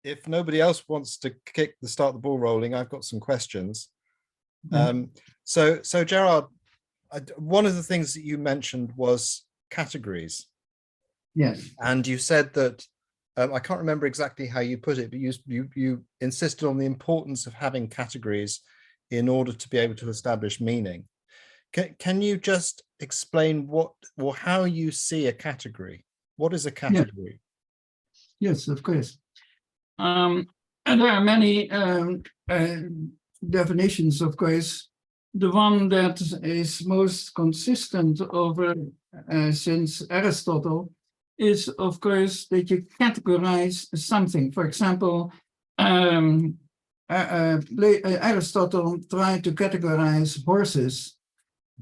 if nobody else wants to start the ball rolling, I've got some questions. So Gerard, one of the things that you mentioned was categories. Yes. And you said that, I can't remember exactly how you put it, but you insisted on the importance of having categories in order to be able to establish meaning. Can you just explain what or how you see a category? What is a category? Yes, of course. And there are many definitions, of course. The one that is most consistent over since Aristotle is, of course, that you categorize something. For example, Aristotle tried to categorize horses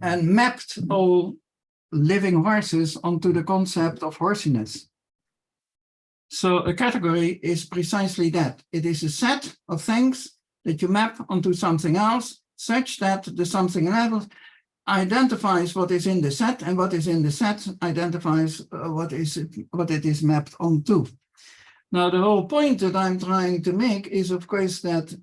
and mapped all living horses onto the concept of horsiness. So a category is precisely that. It is a set of things that you map onto something else, such that the something else identifies what is in the set, and what is in the set identifies what it is mapped onto. Now, the whole point that I'm trying to make is, of course, that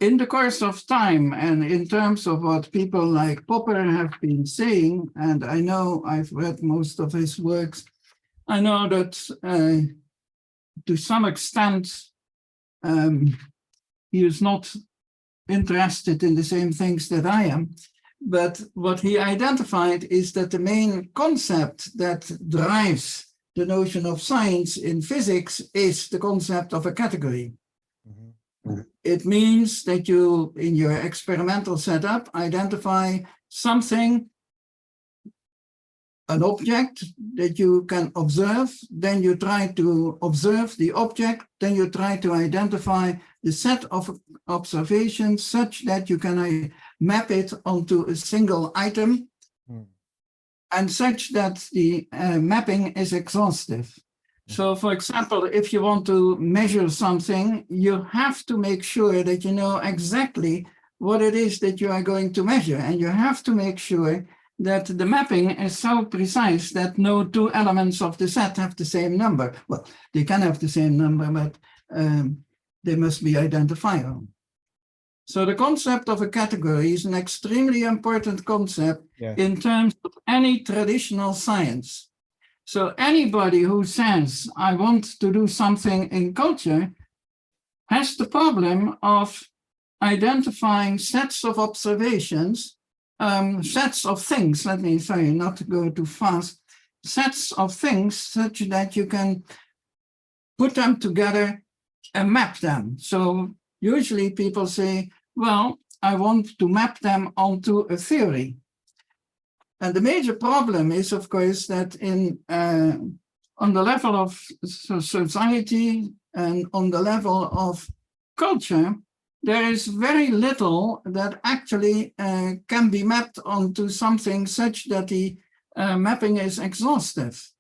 in the course of time, and in terms of what people like Popper have been saying, and I know I've read most of his works, I know that to some extent he is not interested in the same things that I am, but what he identified is that the main concept that drives the notion of science in physics is the concept of a category. Mm-hmm. It means that you, in your experimental setup, identify something, an object that you can observe, then you try to observe the object, then you try to identify the set of observations such that you can map it onto a single item, and such that the mapping is exhaustive. So, for example, if you want to measure something, you have to make sure that you know exactly what it is that you are going to measure, and you have to make sure that the mapping is so precise that no two elements of the set have the same number. Well, they can have the same number, but they must be identifiable. So the concept of a category is an extremely important concept in terms of any traditional science. So anybody who says, I want to do something in culture, has the problem of identifying sets of observations, sets of things, let me say, not to go too fast, sets of things such that you can put them together and map them. So usually people say, well, I want to map them onto a theory. And the major problem is, of course, that on the level of society and on the level of culture, there is very little that actually can be mapped onto something such that the mapping is exhaustive.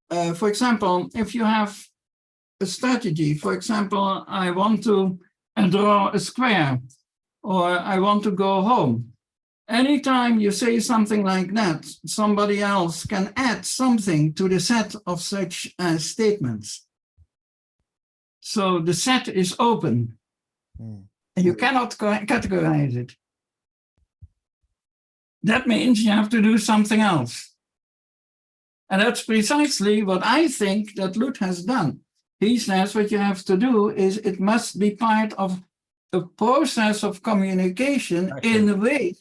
For example, if you have a strategy, for example, I want to draw a square, or I want to go home. Anytime you say something like that, somebody else can add something to the set of such statements. So the set is open, and you cannot categorize it. That means you have to do something else. And that's precisely what I think that Loet has done. He says what you have to do is it must be part of a process of communication in which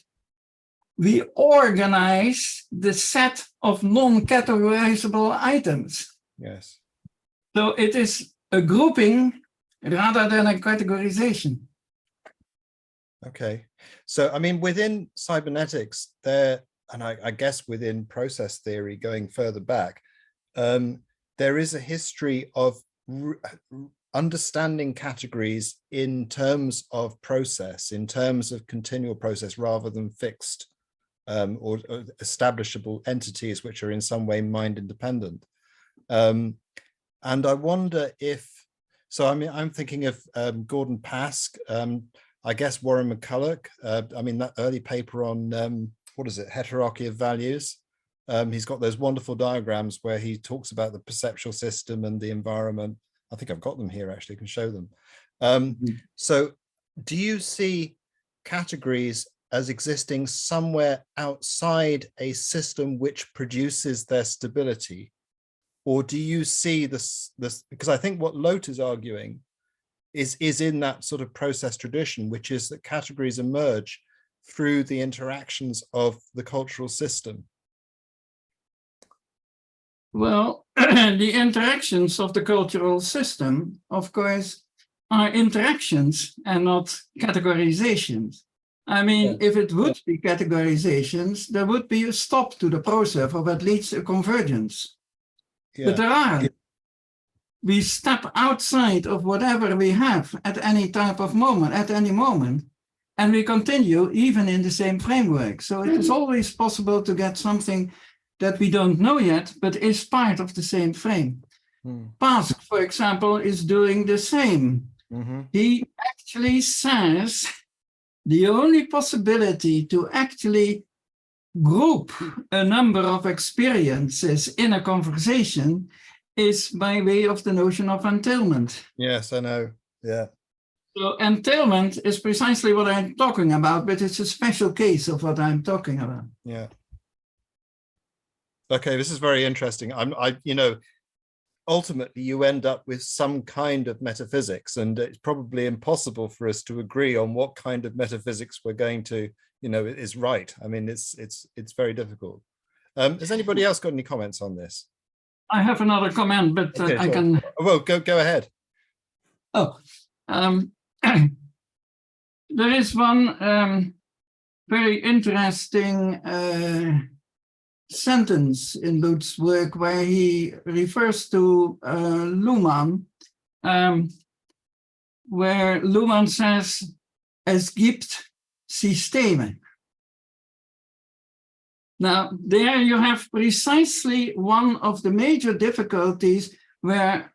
we organize the set of non-categorizable items. Yes. So it is a grouping rather than a categorization. Okay. So, I mean, within cybernetics, and I guess within process theory going further back, there is a history of understanding categories in terms of process, in terms of continual process, rather than fixed or establishable entities which are in some way mind independent. And I wonder if, so I mean, I'm thinking of Gordon Pask, I guess Warren McCulloch, I mean, that early paper on, what is it, hierarchy of values. He's got those wonderful diagrams where he talks about the perceptual system and the environment. I think I've got them here, actually, I can show them. So do you see categories as existing somewhere outside a system which produces their stability? Or do you see this, because I think what Loet is arguing is in that sort of process tradition, which is that categories emerge through the interactions of the cultural system. Well, the interactions of the cultural system, of course, are interactions and not categorizations. I mean, if it would be categorizations, there would be a stop to the process of at least a convergence. But there aren't. We step outside of whatever we have at any type of moment, at any moment, and we continue even in the same framework. So it is always possible to get something that we don't know yet, but is part of the same frame. Pask, for example, is doing the same. He actually says the only possibility to actually group a number of experiences in a conversation is by way of the notion of entailment. Yes, I know. Yeah. So entailment is precisely what I'm talking about, but it's a special case of what I'm talking about. Yeah. Okay, this is very interesting. Ultimately you end up with some kind of metaphysics, and it's probably impossible for us to agree on what kind of metaphysics we're going to, is right. I mean, it's very difficult. Has anybody else got any comments on this? I have another comment, but Okay, I can. Well, go ahead. Oh, there is one very interesting sentence in Loet's work where he refers to Luhmann, where Luhmann says, "Es gibt Systeme." Now, there you have precisely one of the major difficulties that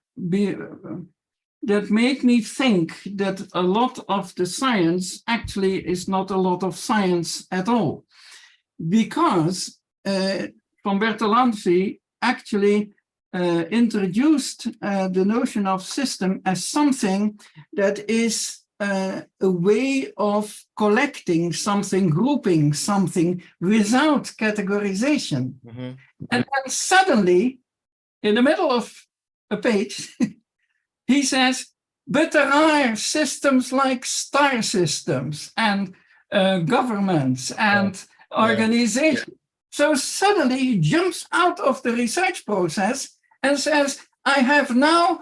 make me think that a lot of the science actually is not a lot of science at all. Because von Bertalanffy actually introduced the notion of system as something that is a way of collecting something, grouping something without categorization. And then suddenly, in the middle of a page, he says, but there are systems like star systems and governments and organizations. So suddenly he jumps out of the research process and says, I have now,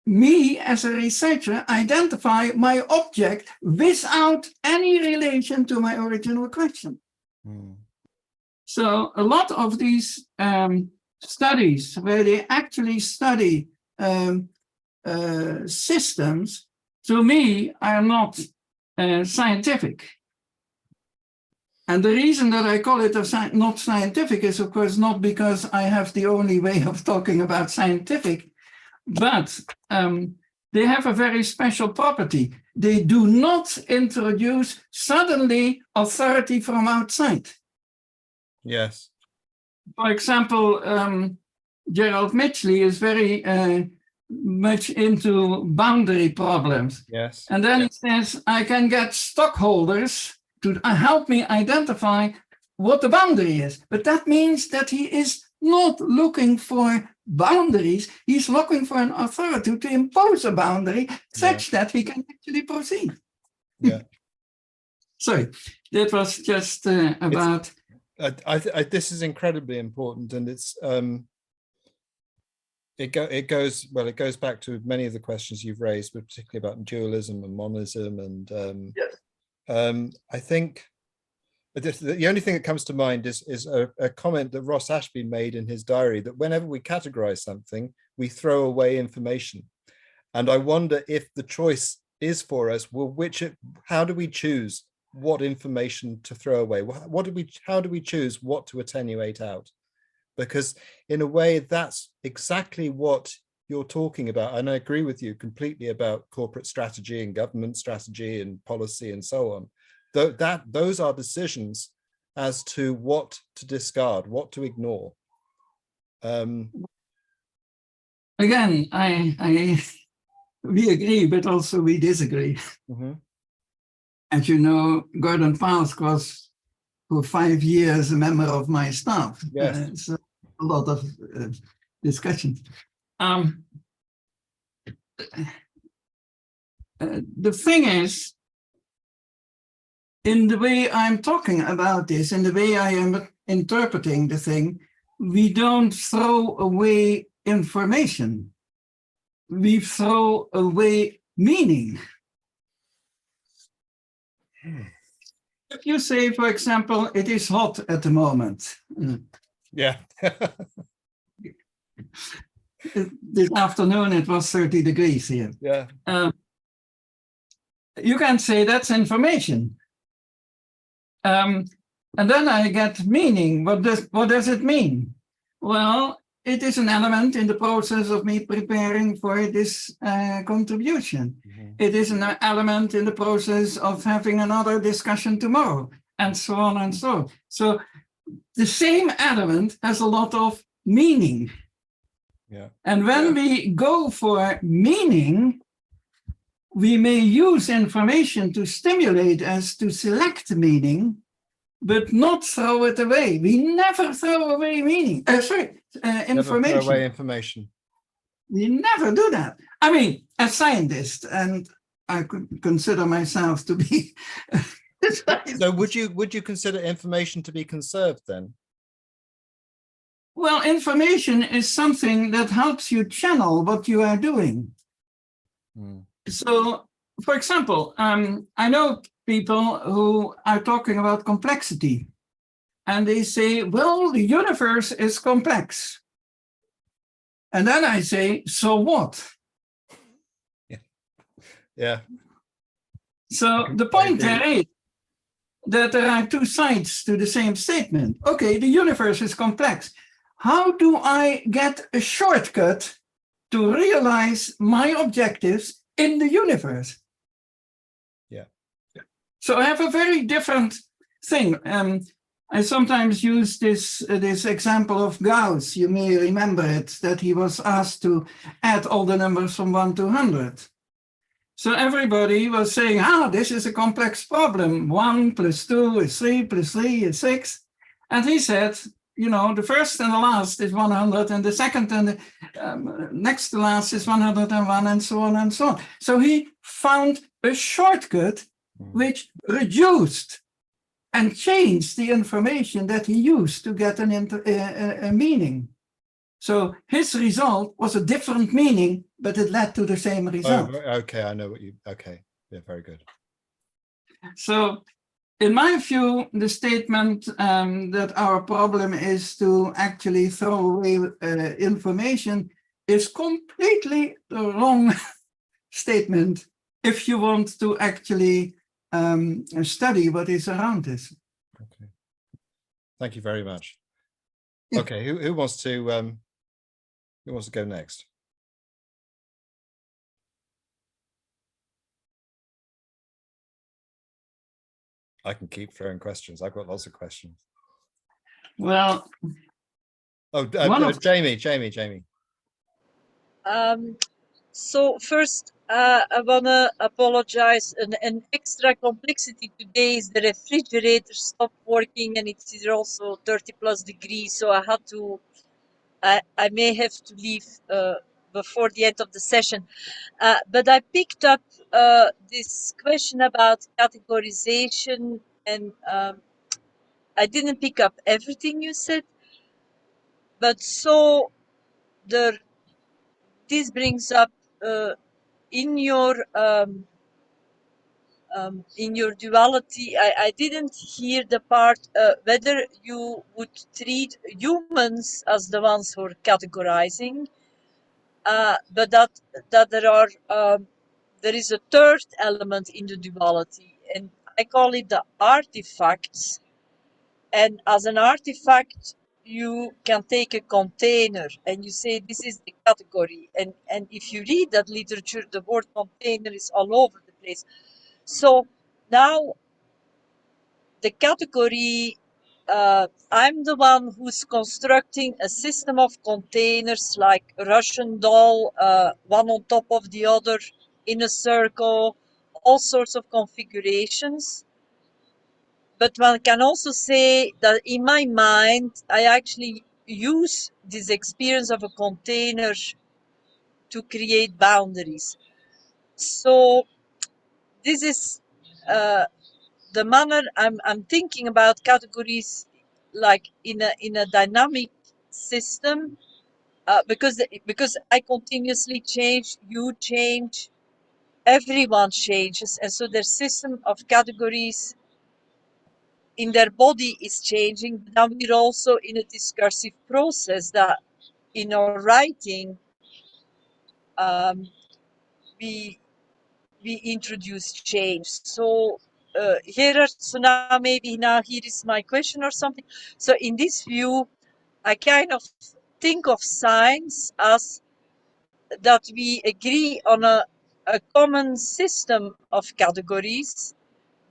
me as a researcher, identify my object without any relation to my original question. So a lot of these studies where they actually study systems, to me, are not scientific. And the reason that I call it not scientific is, of course, not because I have the only way of talking about scientific, but they have a very special property. They do not introduce suddenly authority from outside. Yes. For example, Gerald Mitchley is very much into boundary problems. Yes. And then he says, I can get stockholders to help me identify what the boundary is. But that means that he is not looking for boundaries. He's looking for an authority to impose a boundary such that he can actually proceed. Yeah. Sorry, that was just about... this is incredibly important, and it's it goes back to many of the questions you've raised, but particularly about dualism and monism, and I think the only thing that comes to mind is a comment that Ross Ashby made in his diary, that whenever we categorize something, we throw away information. And I wonder if the choice is for us, how do we choose what information to throw away? How do we choose what to attenuate out? Because in a way, that's exactly what you're talking about. And I agree with you completely about corporate strategy and government strategy and policy and so on. Those are decisions as to what to discard, what to ignore. Again, we agree, but also we disagree. Mhm. As you know, Gordon Pask was for 5 years a member of my staff. Yes. So a lot of discussions. The thing is, in the way I'm talking about this, in the way I am interpreting the thing, we don't throw away information. We throw away meaning. If you say, for example, it is hot at the moment. Yeah. This afternoon it was 30 degrees here. Yeah. You can say that's information. And then I get meaning. What does it mean? Well, it is an element in the process of me preparing for this contribution. Mhm. It is an element in the process of having another discussion tomorrow, and so on and so on. So the same element has a lot of meaning. Yeah. And when we go for meaning, we may use information to stimulate us to select meaning, but not throw it away. We never throw away meaning. Never Information. throw away information. We never do that. I mean, as scientist, and I could consider myself to be. So would you consider information to be conserved then? Well, information is something that helps you channel what you are doing. Mm. So, for example, I know people who are talking about complexity, and they say, well, the universe is complex. And then I say, so what? Yeah. So the point there is that there are two sides to the same statement. Okay, the universe is complex. How do I get a shortcut to realize my objectives in the universe? Yeah. So I have a very different thing. I sometimes use this example of Gauss. You may remember it, that he was asked to add all the numbers from 1 to 100. So everybody was saying, this is a complex problem. 1 plus 2 is 3 plus 3 is 6. And he said, the first and the last is 100, and the second and the next to last is 101, and so on and so on. So he found a shortcut which reduced and changed the information that he used to get a meaning. So his result was a different meaning, but it led to the same result. Oh, okay, I know what you, okay. Yeah, very good. So in my view, the statement that our problem is to actually throw away information is completely the wrong statement if you want to actually study what is around us. Okay. Thank you very much. Yeah. Okay, who wants to go next? I can keep throwing questions. I've got lots of questions. Well, Jamie. So first, I want to apologize. An extra complexity today is the refrigerator stopped working, and it's also 30 plus degrees. So I may have to leave before the end of the session. But I picked up this question about categorization, and I didn't pick up everything you said. But so this brings up in your duality. I didn't hear the part whether you would treat humans as the ones who are categorizing, but that there is a third element in the duality, and I call it the artifacts. And as an artifact, you can take a container and you say this is the category. And if you read that literature, the word container is all over the place. So now the category I'm the one who's constructing a system of containers like Russian doll, one on top of the other in a circle, all sorts of configurations. But one can also say that in my mind, I actually use this experience of a container to create boundaries. So this is the manner I'm thinking about categories, like in a dynamic system, because I continuously change, you change, everyone changes, and so their system of categories in their body is changing. But now we're also in a discursive process that in our writing um, we introduce change. So so now here is my question or something. So in this view, I kind of think of science as that we agree on a common system of categories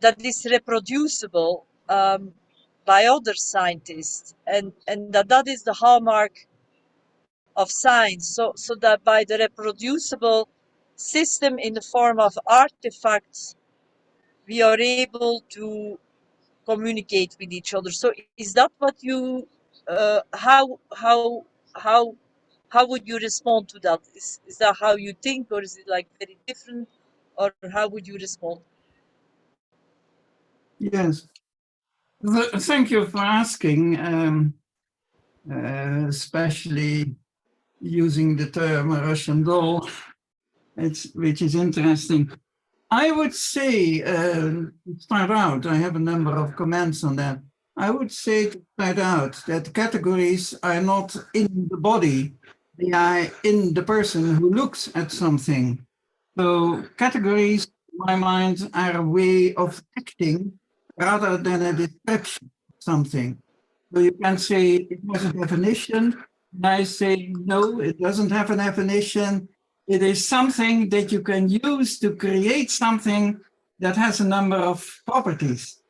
that is reproducible by other scientists, and that is the hallmark of science. So that by the reproducible system in the form of artifacts, we are able to communicate with each other. So is that what you how how would you respond to that? Is that how you think, or is it like very different, or how would you respond? Yes. Thank you for asking, especially using the term Russian doll, which is interesting. I would say, to start out, I have a number of comments on that. I would say to start out that categories are not in the body, they are in the person who looks at something. So categories, in my mind, are a way of acting rather than a description of something. So you can say it has a definition, and I say no, it doesn't have a definition. It is something that you can use to create something that has a number of properties.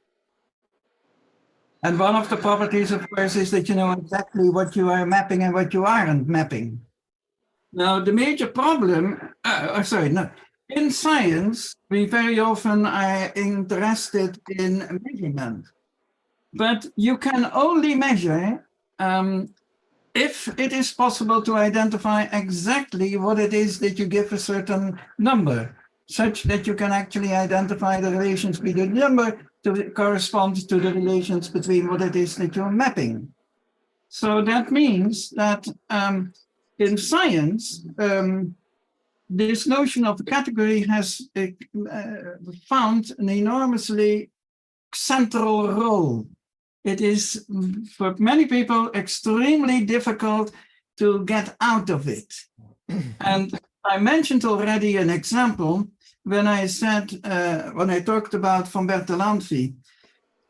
And one of the properties, of course, is that you know exactly what you are mapping and what you aren't mapping. Now, the major problem, in science, we very often are interested in measurement. But you can only measure if it is possible to identify exactly what it is that you give a certain number, such that you can actually identify the relations between the number to correspond to the relations between what it is that you're mapping. So that means that in science, this notion of category has found an enormously central role. It is, for many people, extremely difficult to get out of it. And I mentioned already an example when I said, when I talked about von Bertalanffy,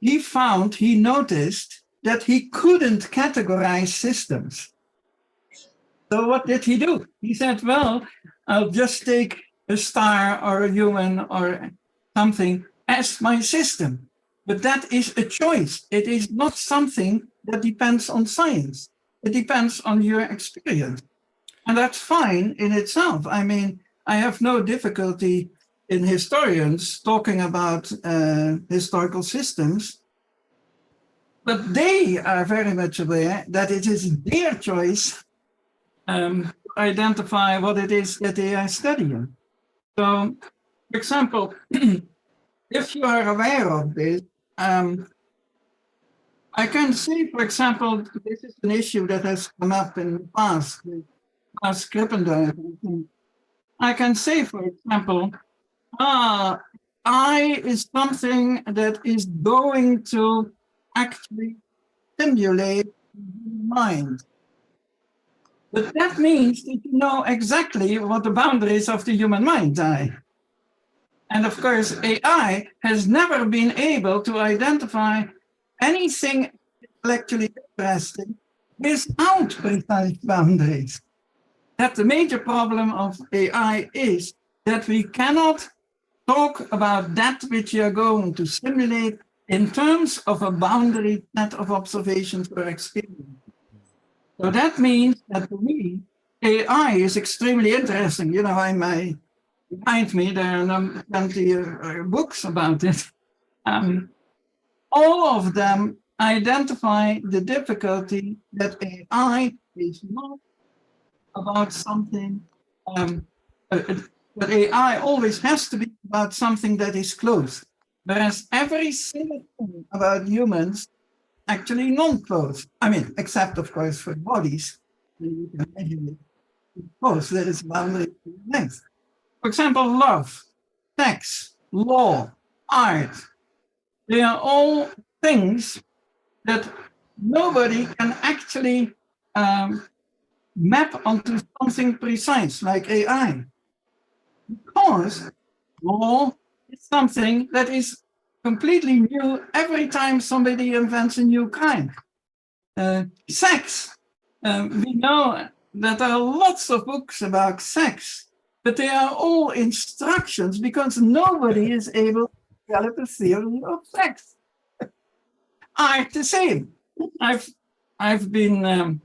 he noticed that he couldn't categorize systems. So what did he do? He said, well, I'll just take a star or a human or something as my system. But that is a choice. It is not something that depends on science. It depends on your experience. And that's fine in itself. I mean, I have no difficulty in historians talking about historical systems, but they are very much aware that it is their choice to identify what it is that they are studying. So, for example, if you are aware of this, I can say, for example, this is an issue that has come up in the past, with Krippendorff. I can say, for example, I is something that is going to actually stimulate the mind. But that means that you know exactly what the boundaries of the human mind are. And of course, AI has never been able to identify anything intellectually interesting without precise boundaries. That the major problem of AI is that we cannot talk about that which you are going to simulate in terms of a boundary set of observations or experience. So that means that for me, AI is extremely interesting. You know, behind me, there are plenty of books about it. All of them identify the difficulty that AI is not about something, that AI always has to be about something that is close, whereas every single thing about humans actually non-close. I mean, except of course for bodies. You can imagine it. Of course, there is boundary length. For example, love, sex, law, art. They are all things that nobody can actually map onto something precise like AI. Because law is something that is completely new every time somebody invents a new kind. Sex. We know that there are lots of books about sex, but they are all instructions because nobody is able to develop a theory of sex. Art the same. I've been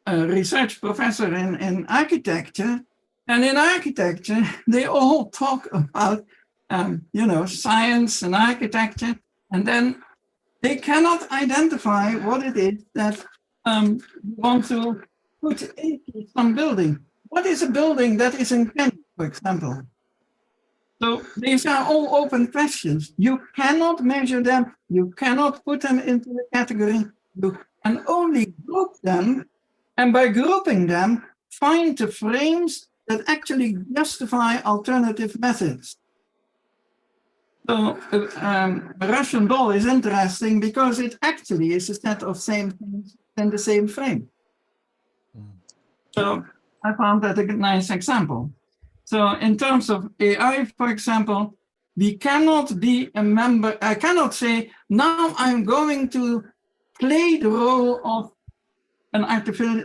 a research professor in architecture, and in architecture they all talk about science and architecture, and then they cannot identify what it is that you want to put into some building. What is a building that is in Kent, for example? So these are all open questions. You cannot measure them. You cannot put them into a category. You can only group them, and by grouping them, find the frames that actually justify alternative methods. So the Russian doll is interesting because it actually is a set of same things in the same frame. So I found that a nice example. So in terms of AI, for example, we cannot be a member. I cannot say, now I'm going to play the role of an artificial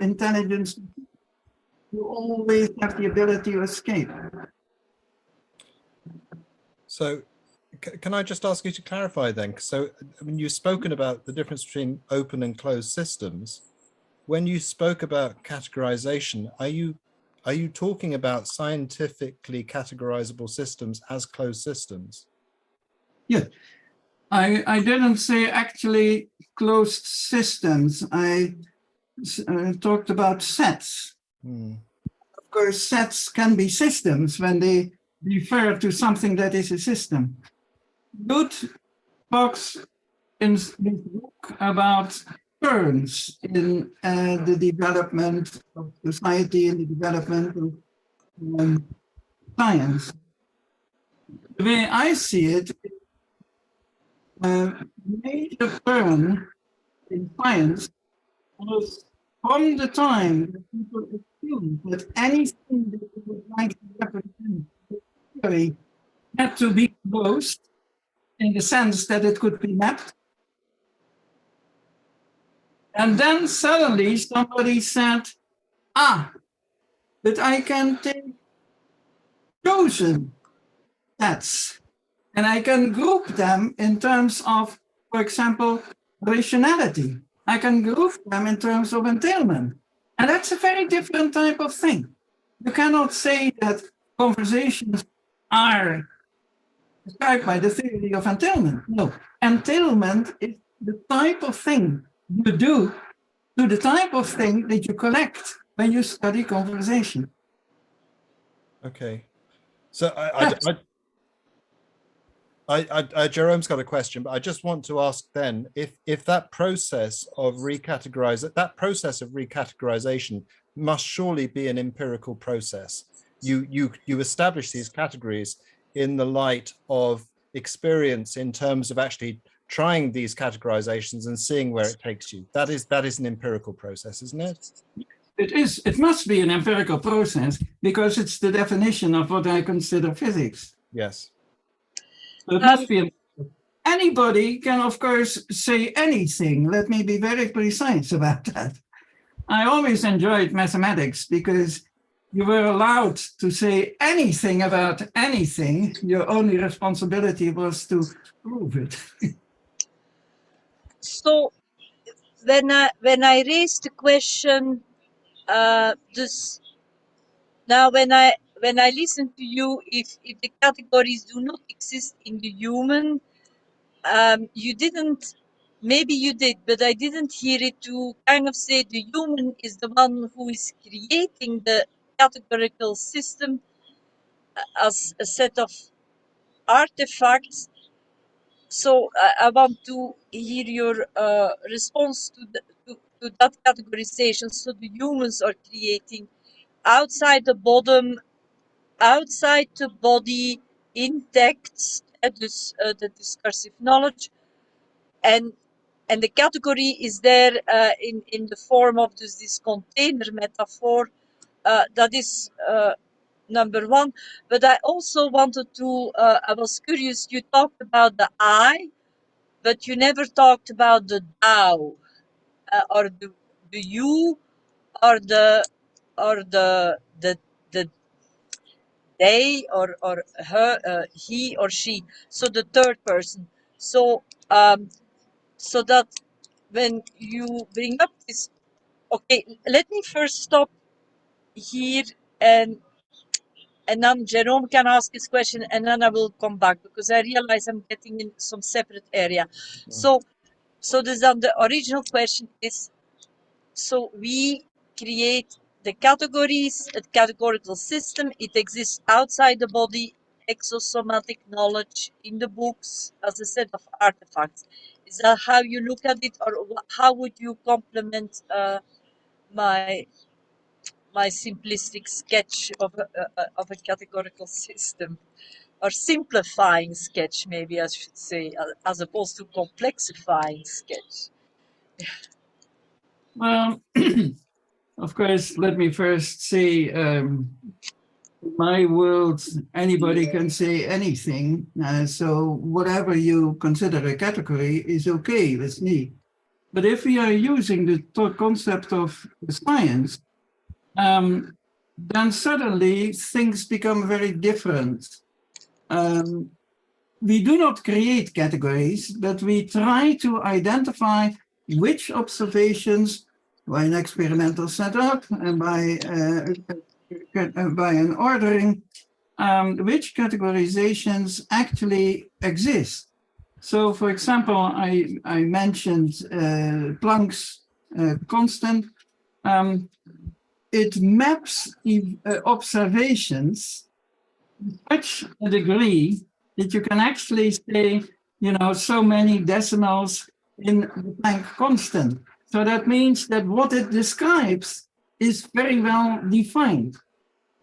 intelligence. You always have the ability to escape. So can I just ask you to clarify then? So I mean, you've spoken about the difference between open and closed systems. When you spoke about categorization, are you talking about scientifically categorizable systems as closed systems? Yeah, I didn't say actually closed systems. I talked about sets. Of course, sets can be systems when they refer to something that is a system. Loet talks in this book about turns in the development of society and the development of science. The way I see it, major turn in science was from the time that people assumed that anything that they would like to represent theory had to be closed in the sense that it could be mapped. And then suddenly somebody said, but I can take chosen sets and I can group them in terms of, for example, rationality. I can group them in terms of entailment. And that's a very different type of thing. You cannot say that conversations are described by the theory of entailment. No, entailment is the type of thing you do to the type of thing that you collect when you study conversation. Okay. So Jerome's got a question, but I just want to ask then if that process of recategorization must surely be an empirical process. You establish these categories in the light of experience in terms of actually trying these categorizations and seeing where it takes you. That is an empirical process, isn't it? It is. It must be an empirical process because it's the definition of what I consider physics. Yes. So it must be. Anybody can, of course, say anything. Let me be very precise about that. I always enjoyed mathematics because you were allowed to say anything about anything. Your only responsibility was to prove it. So when I raised the question, this now when I listen to you, if the categories do not exist in the human, you didn't. Maybe you did, but I didn't hear it to kind of say the human is the one who is creating the categorical system as a set of artifacts. So I want to hear your response to that categorization. So the humans are creating outside the bottom, outside the body, in text, the discursive knowledge, and the category is there in the form of this container metaphor. That is number one. But I also wanted to, I was curious, you talked about the I, but you never talked about the thou, or the you, or the they, or her, he or she. So the third person. So so that when you bring up this, okay, let me first stop here, and then Jerome can ask his question, and then I will come back because I realize I'm getting in some separate area. So this then the original question is, so we create the categories, a categorical system. It exists outside the body, exosomatic knowledge in the books as a set of artifacts. Is that how you look at it, or how would you complement my simplistic sketch of a categorical system, or simplifying sketch, maybe I should say, as opposed to complexifying sketch? Well, of course, let me first say, in my world, anybody can say anything. So whatever you consider a category is okay with me. But if we are using the concept of science, then suddenly things become very different. We do not create categories, but we try to identify which observations by an experimental setup and by an ordering, which categorizations actually exist. So, for example, I mentioned Planck's constant. It maps observations to such a degree that you can actually say, so many decimals in the Planck constant. So that means that what it describes is very well defined.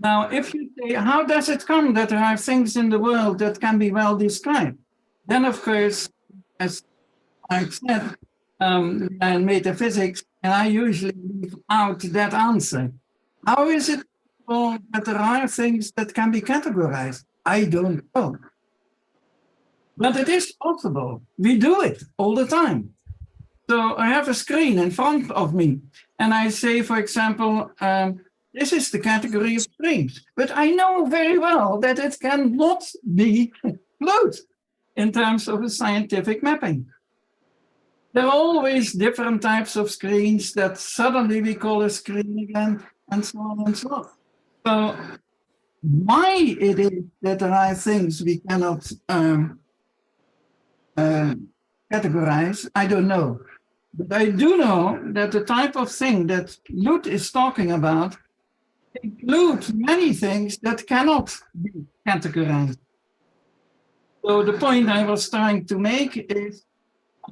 Now, if you say, how does it come that there are things in the world that can be well described? Then, of course, as I said, and metaphysics, and I usually leave out that answer. How is it possible that there are things that can be categorized? I don't know. But it is possible. We do it all the time. So I have a screen in front of me, and I say, for example, this is the category of strings. But I know very well that it cannot be Loet in terms of a scientific mapping. There are always different types of screens that suddenly we call a screen again, and so on and so on. So why it is that there are things we cannot categorize, I don't know. But I do know that the type of thing that Loet is talking about includes many things that cannot be categorized. So the point I was trying to make is,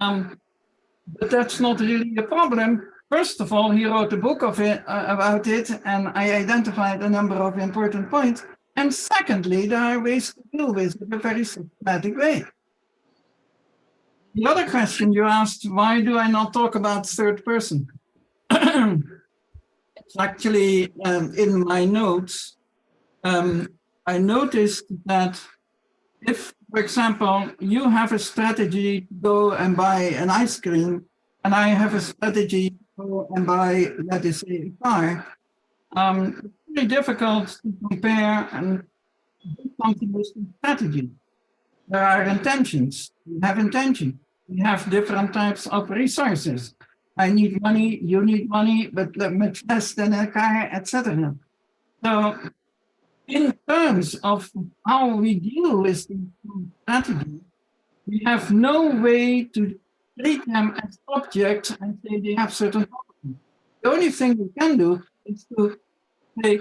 but that's not really a problem. First of all, he wrote a book of it, about it, and I identified a number of important points. And secondly, there are ways to deal with it in a very systematic way. The other question you asked, why do I not talk about third person? It's actually in my notes. I noticed that if, for example, you have a strategy to go and buy an ice cream, and I have a strategy to go and buy, let us say, a car, very difficult to compare and do something with the strategy. There are intentions. We have intention. We have different types of resources. I need money, you need money, but much less than a car, etc. So, in terms of how we deal with the strategy, we have no way to treat them as objects and say they have certain properties. The only thing we can do is to say,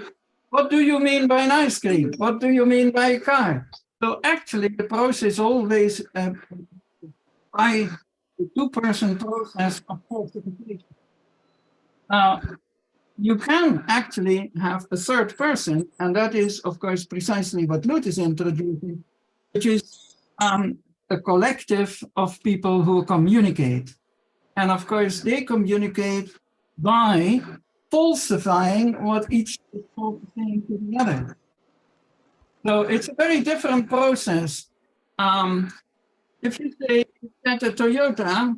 what do you mean by an ice cream? What do you mean by a car? So actually the process always by the two-person process of falsification. Now, you can actually have a third person, and that is, of course, precisely what Loet is introducing, which is a collective of people who communicate. And of course, they communicate by falsifying what each is saying to the other. So it's a very different process. If you say at a Toyota,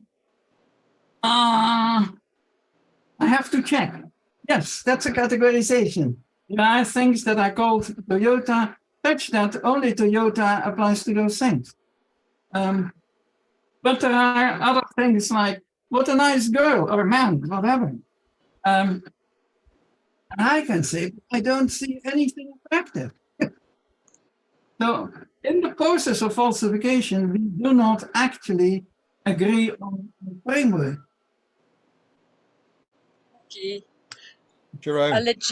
I have to check. Yes, that's a categorization. There are things that are called Toyota, such that only Toyota applies to those things. But there are other things like, what a nice girl or man, whatever. And I can say, I don't see anything attractive. So in the process of falsification, we do not actually agree on the framework. Okay. Jerome. I'll let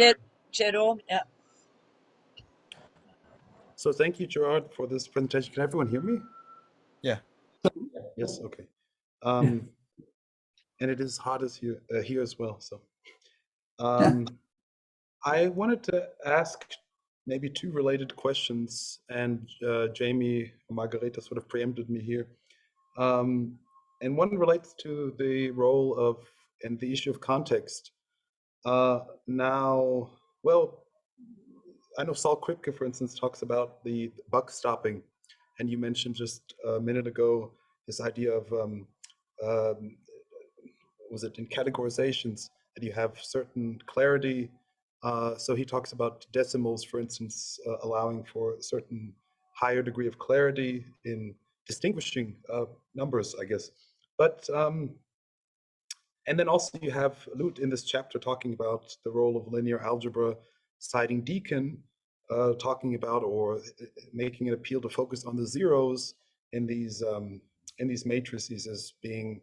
Jerome, yeah. So thank you, Gerard, for this presentation. Can everyone hear me? Yeah. Yes, okay. And it is hot as here as well. So I wanted to ask maybe two related questions, and Jamie and Margareta sort of preempted me here. And one relates to the role of and the issue of context. Now, well, I know Saul Kripke, for instance, talks about the buck stopping, and you mentioned just a minute ago this idea of was it in categorizations that you have certain clarity. So he talks about decimals, for instance, allowing for a certain higher degree of clarity in distinguishing numbers, I guess. But and then also you have Loet in this chapter talking about the role of linear algebra, citing Deacon, talking about or making an appeal to focus on the zeros in these matrices as being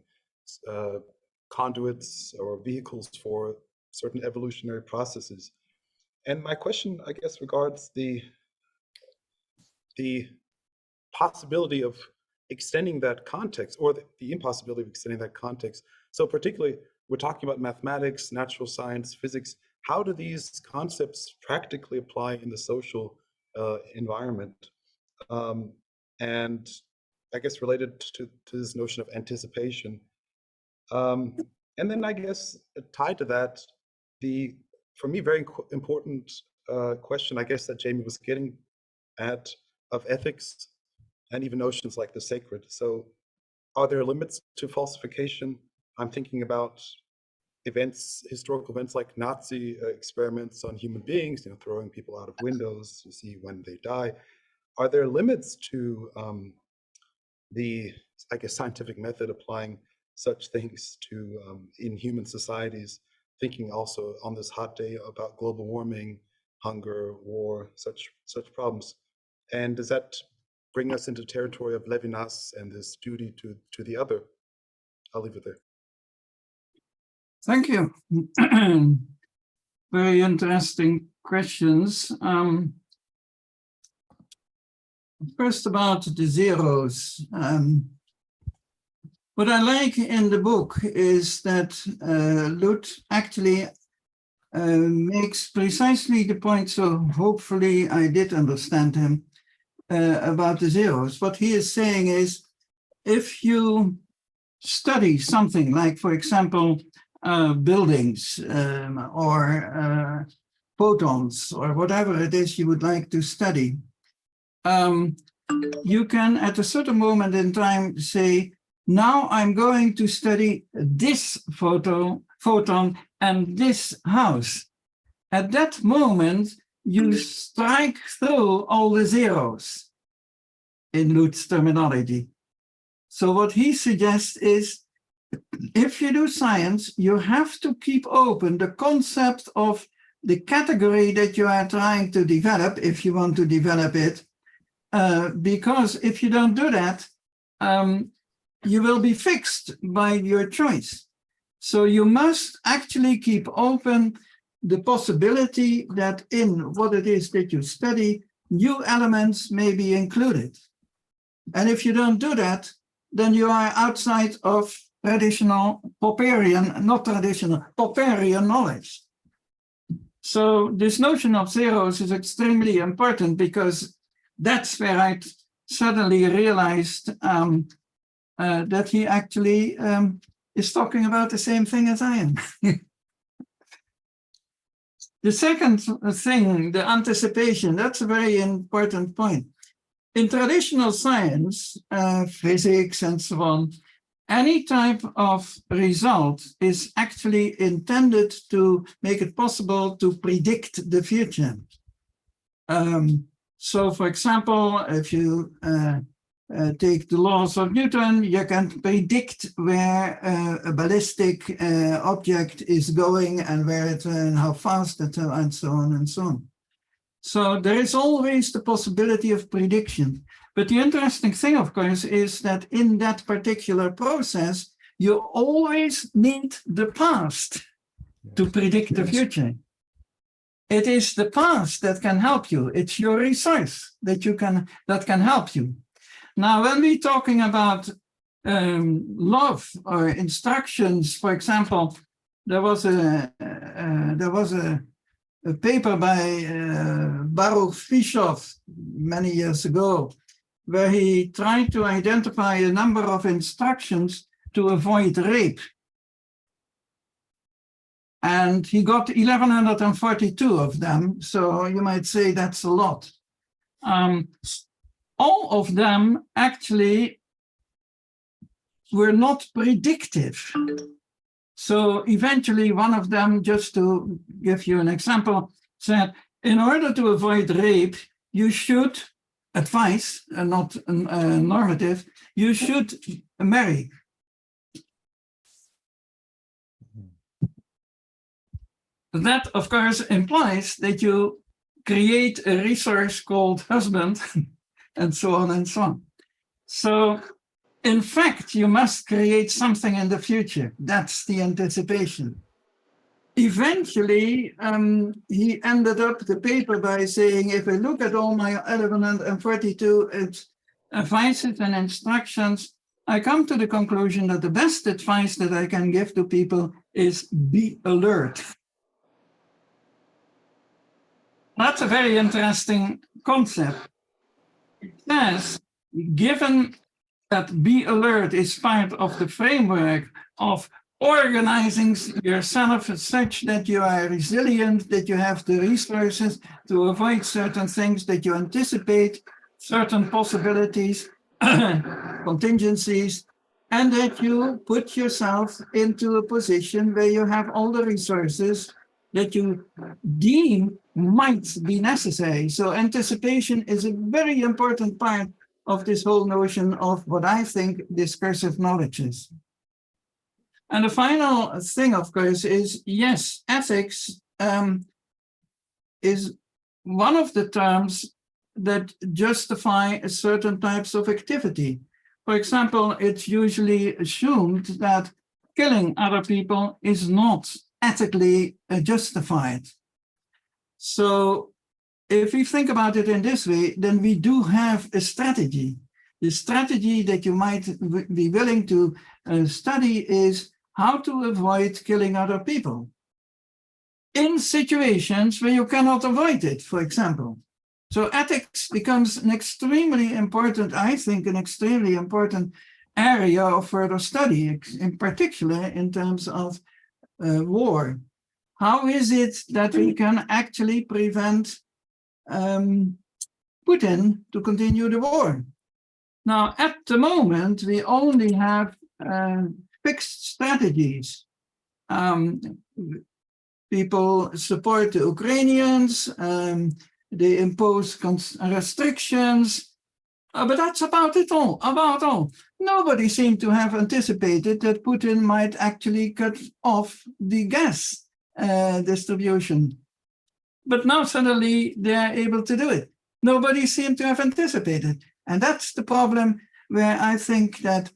conduits or vehicles for certain evolutionary processes. And my question, I guess, regards the possibility of extending that context, or the impossibility of extending that context. So particularly, we're talking about mathematics, natural science, physics. How do these concepts practically apply in the social environment? And I guess related to this notion of anticipation. And then I guess tied to that, for me, very important question, I guess, that Jamie was getting at, of ethics and even notions like the sacred. So are there limits to falsification? I'm thinking about historical events like Nazi experiments on human beings, throwing people out of windows to see when they die. Are there limits to the, I guess, scientific method applying such things to in human societies, thinking also on this hot day about global warming, hunger, war, such problems? And does that bring us into territory of Levinas and this duty to the other? I'll leave it there. Thank you. Very interesting questions. First about the zeros. What I like in the book is that Loet actually makes precisely the point, so hopefully I did understand him, about the zeros. What he is saying is, if you study something like, for example, buildings or photons or whatever it is you would like to study, you can at a certain moment in time say, now I'm going to study this photon and this house. At that moment, you strike through all the zeros in Loet's terminology. So what he suggests is, if you do science, you have to keep open the concept of the category that you are trying to develop, if you want to develop it, because if you don't do that, you will be fixed by your choice. So you must actually keep open the possibility that in what it is that you study, new elements may be included. And if you don't do that, then you are outside of traditional Popperian, not traditional, Popperian knowledge. So this notion of zeros is extremely important, because that's where I suddenly realized that he actually is talking about the same thing as I am. The second thing, the anticipation, that's a very important point. In traditional science, physics and so on, any type of result is actually intended to make it possible to predict the future. So, for example, if you take the laws of Newton, you can predict where a ballistic object is going and where it and how fast it and so on and so on. So there is always the possibility of prediction. But the interesting thing, of course, is that in that particular process, you always need the past to predict the future. It is the past that can help you. It's your resource that can help you. Now, when we're talking about love or instructions, for example, there was a paper by Baruch Fischoff many years ago, where he tried to identify a number of instructions to avoid rape. And he got 1,142 of them, so you might say that's a lot. All of them actually were not predictive. So eventually one of them, just to give you an example, said, in order to avoid rape, you should, advise, not normative, you should marry. That, of course, implies that you create a resource called husband, and so on and so on. So, in fact, you must create something in the future. That's the anticipation. Eventually, he ended up the paper by saying, if I look at all my 1,142 advices and instructions, I come to the conclusion that the best advice that I can give to people is be alert. That's a very interesting concept. It says, given that be alert is part of the framework of organizing yourself such that you are resilient, that you have the resources to avoid certain things, that you anticipate certain possibilities, contingencies, and that you put yourself into a position where you have all the resources that you deem might be necessary. So anticipation is a very important part of this whole notion of what I think discursive knowledge is. And the final thing, of course, is, yes, ethics is one of the terms that justify certain types of activity. For example, it's usually assumed that killing other people is not ethically justified. So if we think about it in this way, then we do have a strategy. The strategy that you might be willing to study is how to avoid killing other people in situations where you cannot avoid it, for example. So ethics becomes an extremely important, I think, an extremely important area of further study, in particular in terms of war. How is it that we can actually prevent Putin to continue the war? Now, at the moment, we only have fixed strategies. people support the Ukrainians, they impose restrictions, but that's about it all, about all. Nobody seemed to have anticipated that Putin might actually cut off the gas distribution. But now suddenly they are able to do it. Nobody seemed to have anticipated. And that's the problem where I think that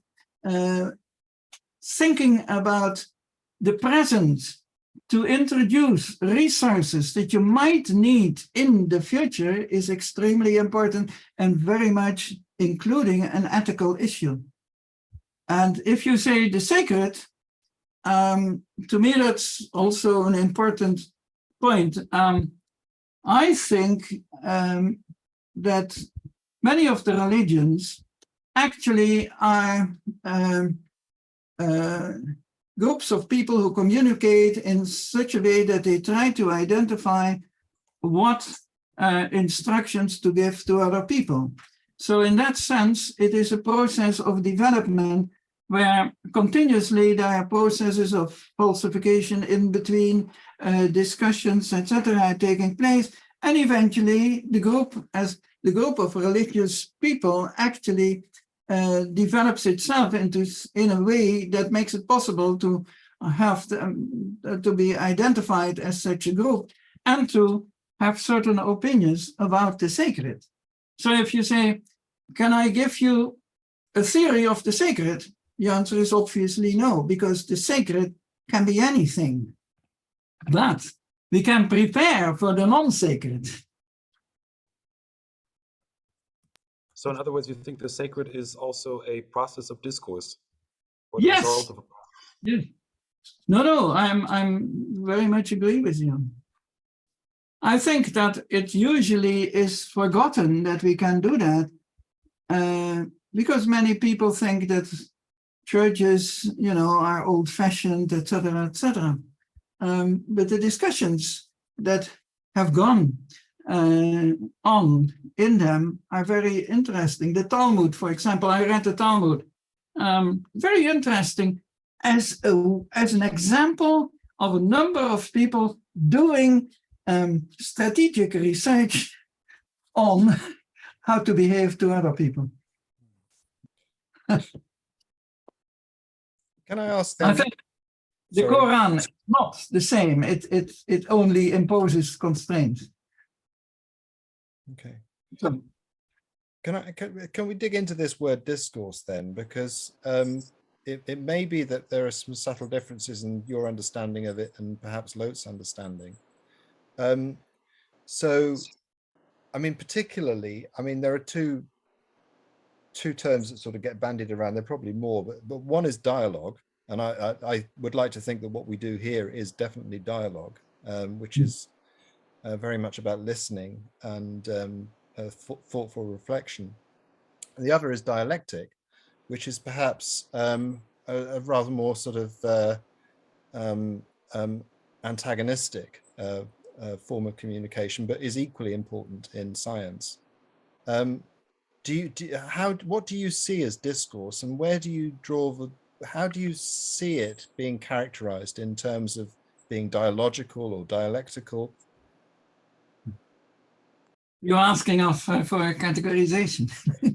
thinking about the present to introduce resources that you might need in the future is extremely important and very much including an ethical issue. And if you say the sacred, to me, that's also an important point. I think that many of the religions actually are groups of people who communicate in such a way that they try to identify what instructions to give to other people. So in that sense, it is a process of development where continuously there are processes of falsification in between, discussions, etc., are taking place, and eventually the group, as the group of religious people, actually develops itself in a way that makes it possible to have to be identified as such a group and to have certain opinions about the sacred. So if you say, can I give you a theory of the sacred? The answer is obviously no, because the sacred can be anything. But we can prepare for the non-sacred. So in other words, you think the sacred is also a process of discourse? Or Yes. The result of Yes. No, I'm very much agree with you. I think that it usually is forgotten that we can do that because many people think that churches, are old-fashioned, etc., etc. But the discussions that have gone on in them are very interesting. The Talmud, for example, I read the Talmud. Very interesting as an example of a number of people doing strategic research on how to behave to other people. Can I ask I them? think the Sorry. Quran is not the same. It only imposes constraints. Okay. So, Can we dig into this word discourse then? Because it may be that there are some subtle differences in your understanding of it and perhaps Loet's understanding. So, I mean, particularly, there are two terms that sort of get bandied around. There are probably more, but one is dialogue. And I would like to think that what we do here is definitely dialogue, which is very much about listening and thoughtful reflection. And the other is dialectic, which is perhaps a rather more sort of antagonistic form of communication, but is equally important in science. What do you see as discourse, and where do you draw how do you see it being characterized in terms of being dialogical or dialectical? you're asking us for a categorization.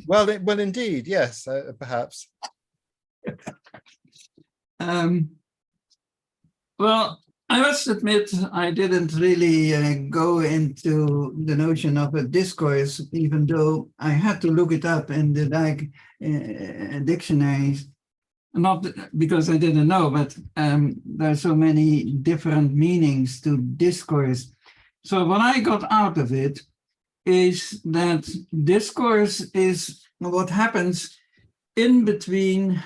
Well, indeed, yes, perhaps. Well, I must admit, I didn't really go into the notion of a discourse, even though I had to look it up in the dictionaries. Not because I didn't know, but there are so many different meanings to discourse. So what I got out of it is that discourse is what happens in between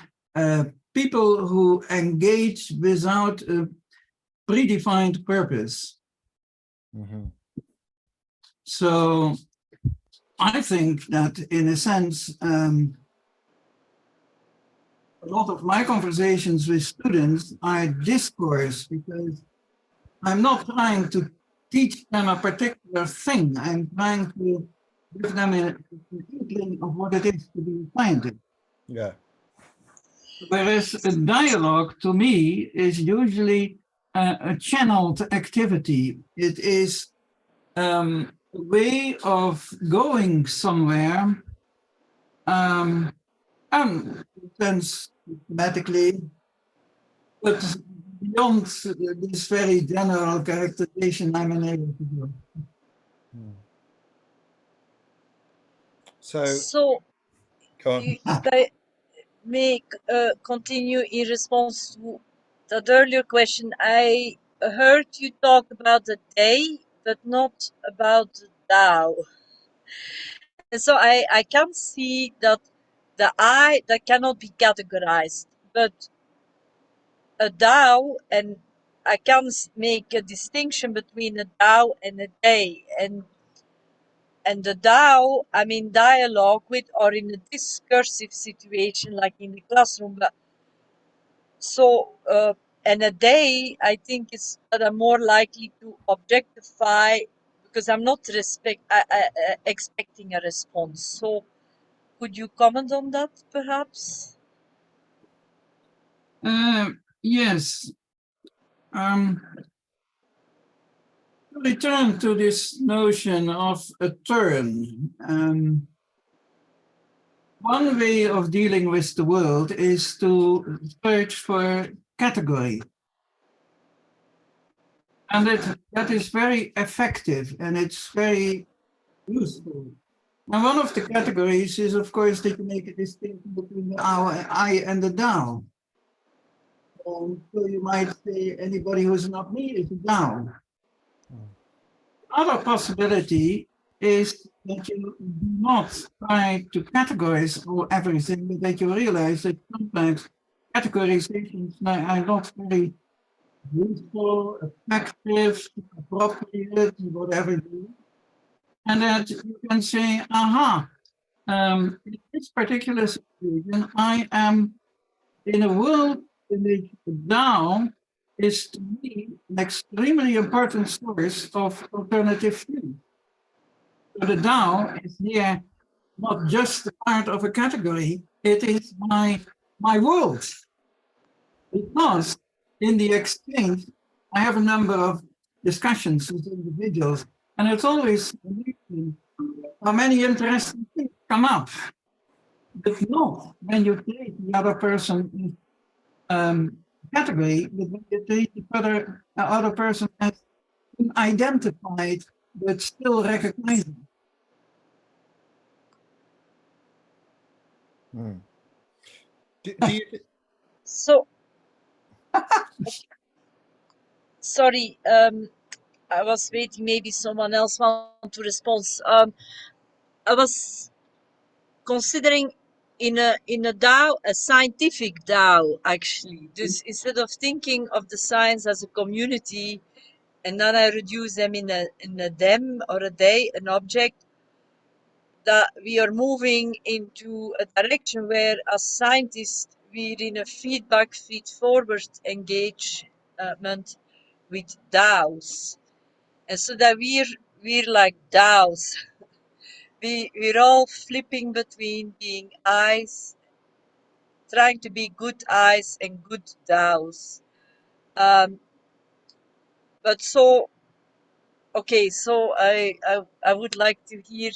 people who engage without a predefined purpose. Mm-hmm. So I think that in a sense, a lot of my conversations with students are discourse, because I'm not trying to teach them a particular thing. I'm trying to give them an inkling of what it is to be a scientist. Yeah. Whereas a dialogue, to me, is usually a channeled activity. It is a way of going somewhere, and then systematically, but beyond this very general characterization I'm unable to do. So, So, go on. if I may continue in response to that earlier question, I heard you talk about the day, but not about the Tao. And so I can see that the I that cannot be categorized, but a Tao, and I can make a distinction between a Tao and a day, and the Tao I'm in dialogue with or in a discursive situation like in the classroom. But so and a day I think is that I'm more likely to objectify because I'm not expecting a response. So could you comment on that perhaps? Yes. To return to this notion of a turn, one way of dealing with the world is to search for category. And that is very effective and it's very useful. And one of the categories is, of course, that you make a distinction between the I and the thou. So you might say anybody who's not me is a thou. Other possibility is that you do not try to categorize everything, but that you realize that sometimes categorizations are not very useful, effective, appropriate, whatever it is. And that you can say, aha, in this particular situation, I am in a world in which thou is to me an extremely important source of alternative view. So the thou is here not just a part of a category, it is my world. Because in the exchange, I have a number of discussions with individuals, and it's always amazing how many interesting things come up. But not when you take the other person category, but when you take the other person as identified but still recognizable. Do you, So sorry, I was waiting, maybe someone else want to respond. I was considering in a DAO, a scientific DAO actually. Dus instead of thinking of the science as a community, and then I reduce them in a them or a they, an object, that we are moving into a direction where as scientists we're in a feedback, feed forward engagement with DAOs. And so that we're like DAOs. We're all flipping between being eyes, trying to be good eyes and good DAOs. But so, okay, so I would like to hear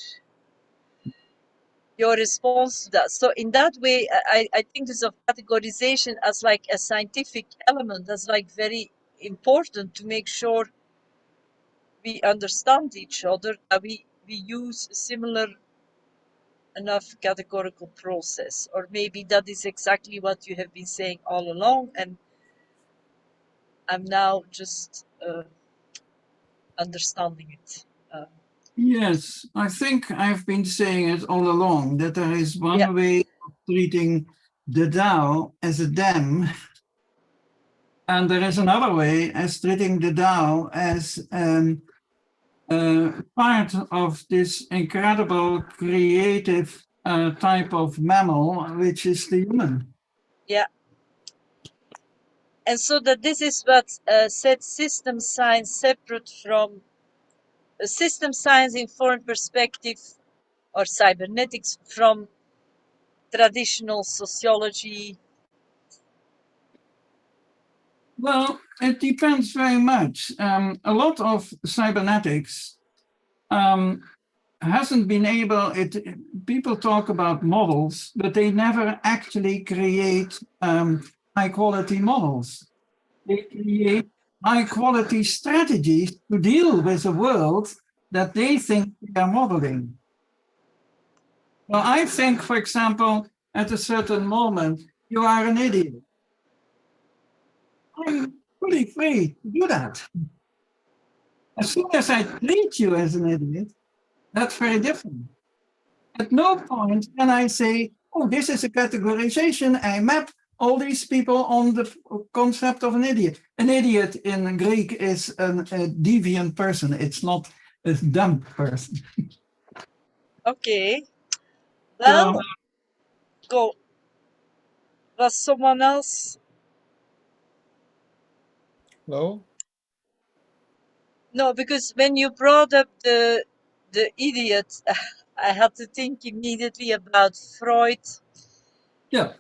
your response to that. So in that way, I think this of categorization as like a scientific element, that's like very important to make sure we understand each other, that we use a similar enough categorical process. Or maybe that is exactly what you have been saying all along, and I'm now just understanding it. Yes, I think I've been saying it all along that there is one Yeah. way of treating the Tao as a them, and there is another way as treating the Tao as part of this incredible creative type of mammal, which is the human. Yeah. And so that this is what sets system science separate from a system science informed perspective or cybernetics from traditional sociology. Well, it depends very much. A lot of cybernetics hasn't been able, people talk about models, but they never actually create high quality models. They create high quality strategies to deal with a world that they think they are modeling. Well, I think, for example, at a certain moment, you are an idiot. I'm fully free to do that. As soon as I treat you as an idiot, that's very different. At no point can I say, oh, this is a categorization. I map all these people on the concept of an idiot. An idiot in Greek is a deviant person. It's not a dumb person. Okay. Well, So, go. Was someone else? Lowell? No, because when you brought up the idiot, I had to think immediately about Freud yeah.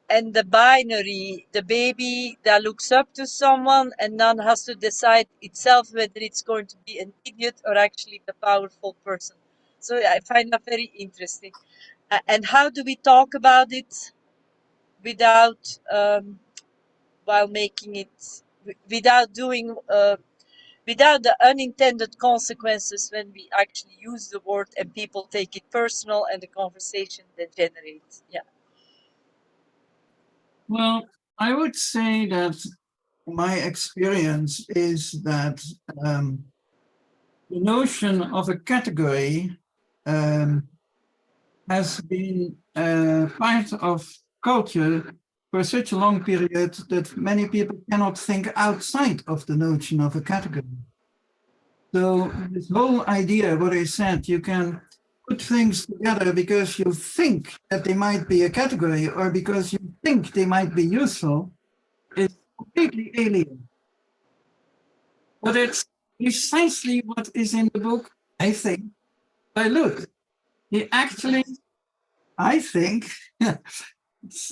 and the binary, the baby that looks up to someone and then has to decide itself whether it's going to be an idiot or actually the powerful person. So I find that very interesting. And how do we talk about it without, while making it, without doing, without the unintended consequences when we actually use the word and people take it personal and the conversation degenerates? Yeah. Well, I would say that my experience is that the notion of a category has been part of culture for such a long period that many people cannot think outside of the notion of a category. So this whole idea, what I said, you can put things together because you think that they might be a category or because you think they might be useful, is completely alien. But it's precisely what is in the book, I think, by Loet. He actually, I think,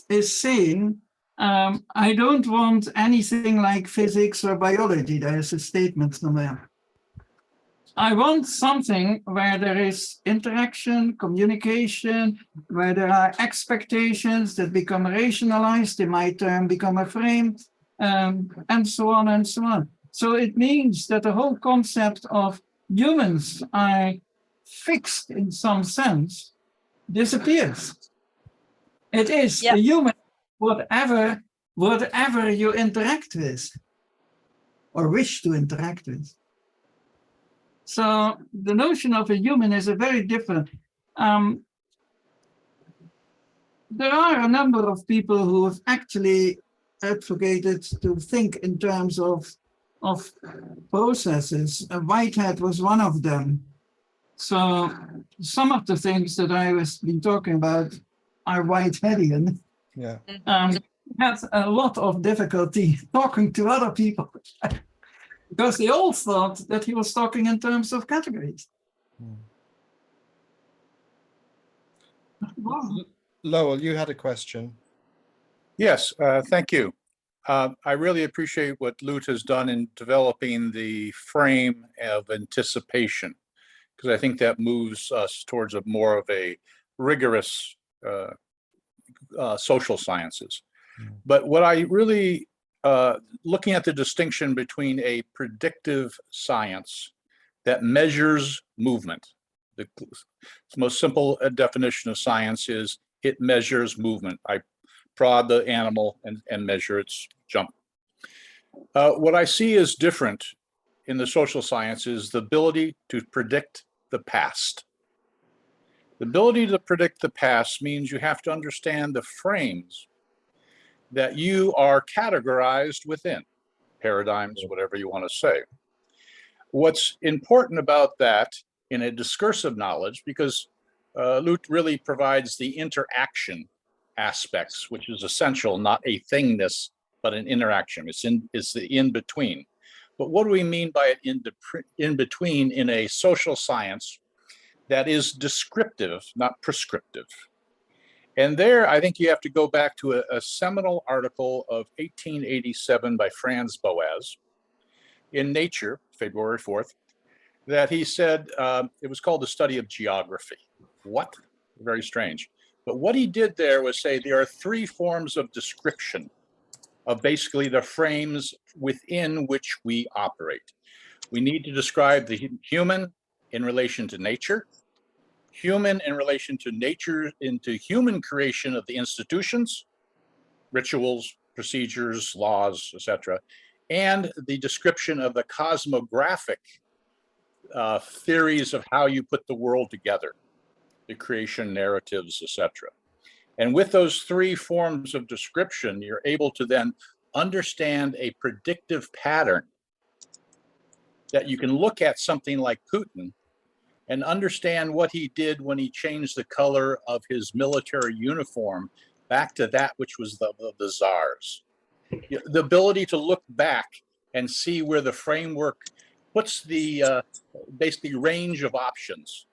is saying, I don't want anything like physics or biology. There is a statement somewhere. I want something where there is interaction, communication, where there are expectations that become rationalized, they might become a frame, and so on and so on. So it means that the whole concept of humans are fixed in some sense disappears. It is Yeah. a human, whatever you interact with or wish to interact with. So the notion of a human is a very different. There are a number of people who have actually advocated to think in terms of processes. Whitehead was one of them. So some of the things that I was been talking about are Whiteheadian. Yeah. Had a lot of difficulty talking to other people because they all thought that he was talking in terms of categories. Wow. Lowell, you had a question. Yes, thank you. I really appreciate what Loet has done in developing the frame of anticipation, because I think that moves us towards a more of a rigorous social sciences. But what I really, looking at the distinction between a predictive science that measures movement, the most simple definition of science is it measures movement. I prod the animal and measure its jump. What I see as different in the social sciences is the ability to predict the past. The ability to predict the past means you have to understand the frames that you are categorized within, paradigms, whatever you want to say. What's important about that in a discursive knowledge, because Loet really provides the interaction aspects, which is essential, not a thingness, but an interaction. It's the in-between. But what do we mean by an in-between in a social science that is descriptive, not prescriptive? And there, I think you have to go back to a seminal article of 1887 by Franz Boas in Nature, February 4th, that he said it was called the study of geography. What? Very strange. But what he did there was say there are three forms of description of basically the frames within which we operate. We need to describe the human in relation to nature, human in relation to nature, into human creation of the institutions, rituals, procedures, laws, etc., and the description of the cosmographic theories of how you put the world together, the creation narratives, etc. And with those three forms of description, you're able to then understand a predictive pattern that you can look at something like Putin and understand what he did when he changed the color of his military uniform back to that which was the czar's. The ability to look back and see where the framework puts the basically range of options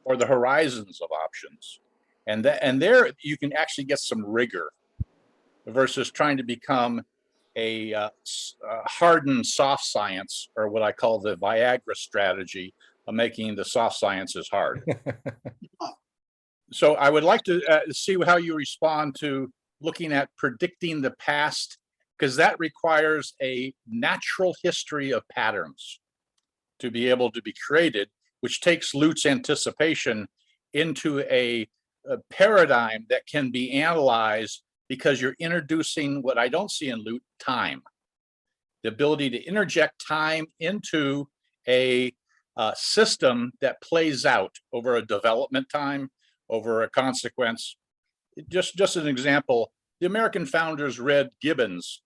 or the horizons of options. And there you can actually get some rigor versus trying to become a hardened soft science, or what I call the Viagra strategy of making the soft sciences hard. So I would like to see how you respond to looking at predicting the past, because that requires a natural history of patterns to be able to be created, which takes Loet's anticipation into a paradigm that can be analyzed, because you're introducing what I don't see in Loet, time. The ability to interject time into a system that plays out over a development time, over a consequence. Just an example, the American founders read Gibbon's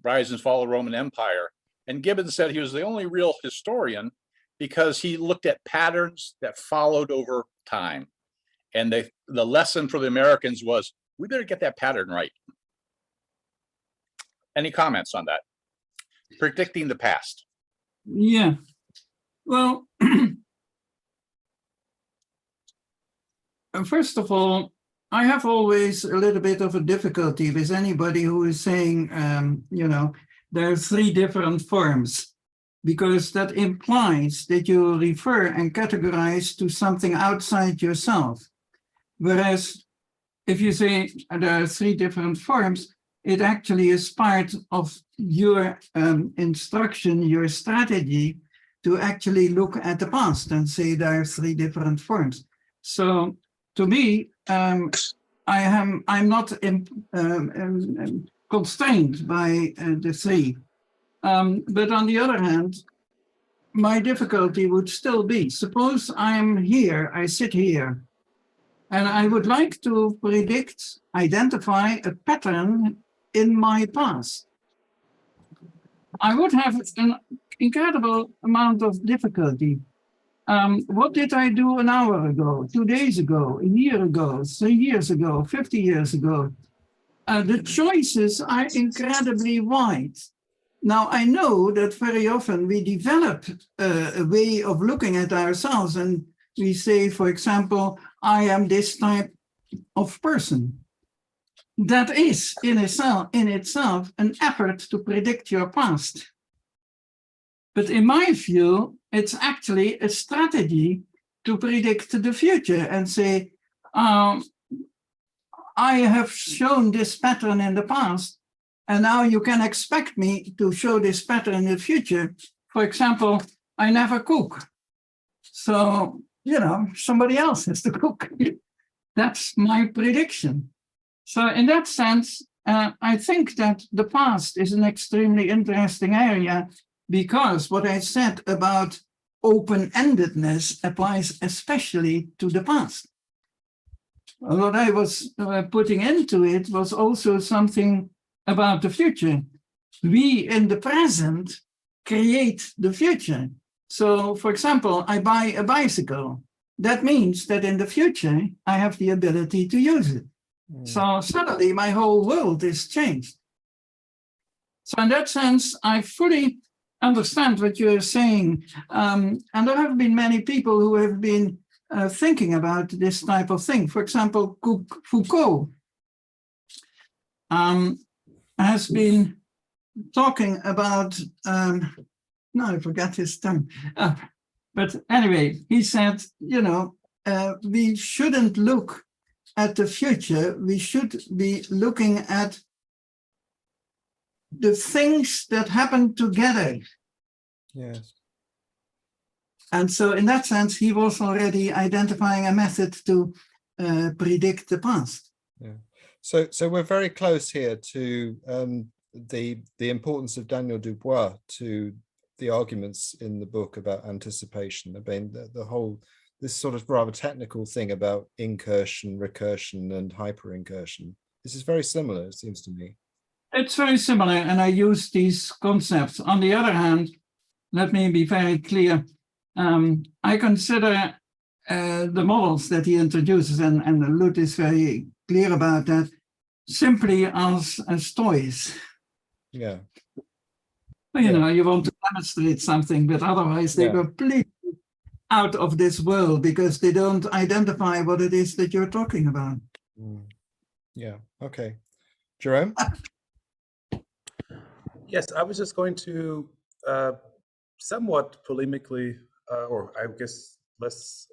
Rise and Fall of the Roman Empire, and Gibbon said he was the only real historian because he looked at patterns that followed over time. And the lesson for the Americans was, we better get that pattern right. Any comments on that? Predicting the past. Yeah. Well, first of all, I have always a little bit of a difficulty with anybody who is saying, you know, there are three different forms, because that implies that you refer and categorize to something outside yourself. Whereas if you say there are three different forms, it actually is part of your instruction, your strategy to actually look at the past and say there are three different forms. So to me, I'm not constrained by the three. But on the other hand, my difficulty would still be, suppose I'm here, I sit here, and I would like to predict, identify a pattern in my past. I would have an incredible amount of difficulty. What did I do an hour ago, 2 days ago, a year ago, 3 years ago, 50 years ago? The choices are incredibly wide. Now, I know that very often we develop a way of looking at ourselves, and we say, for example, I am this type of person. That is in itself an effort to predict your past. But in my view, it's actually a strategy to predict the future and say, I have shown this pattern in the past, and now you can expect me to show this pattern in the future. For example, I never cook. So, you know, somebody else has to cook. That's my prediction. So in that sense, I think that the past is an extremely interesting area, because what I said about open-endedness applies especially to the past. What I was putting into it was also something about the future. We in the present create the future. So, for example, I buy a bicycle. That means that in the future, I have the ability to use it. So suddenly my whole world is changed. So in that sense, I fully understand what you're saying. And there have been many people who have been thinking about this type of thing. For example, Foucault has been talking about, no, I forgot his term. But anyway, he said, you know, we shouldn't look at the future. We should be looking at the things that happen together. Yes. And so in that sense, he was already identifying a method to predict the past. Yeah. So we're very close here to the importance of Daniel Dubois to the arguments in the book about anticipation. I mean, the whole, this sort of rather technical thing about incursion, recursion, and hyperincursion. This is very similar, it seems to me. It's very similar, and I use these concepts. On the other hand, let me be very clear. I consider the models that he introduces, and Loet is very clear about that, simply as toys. Yeah. Well, you know, you want to demonstrate something, but otherwise they go completely out of this world because they don't identify what it is that you're talking about. Yeah. Okay. Jerome? Yes, I was just going to somewhat polemically, or I guess less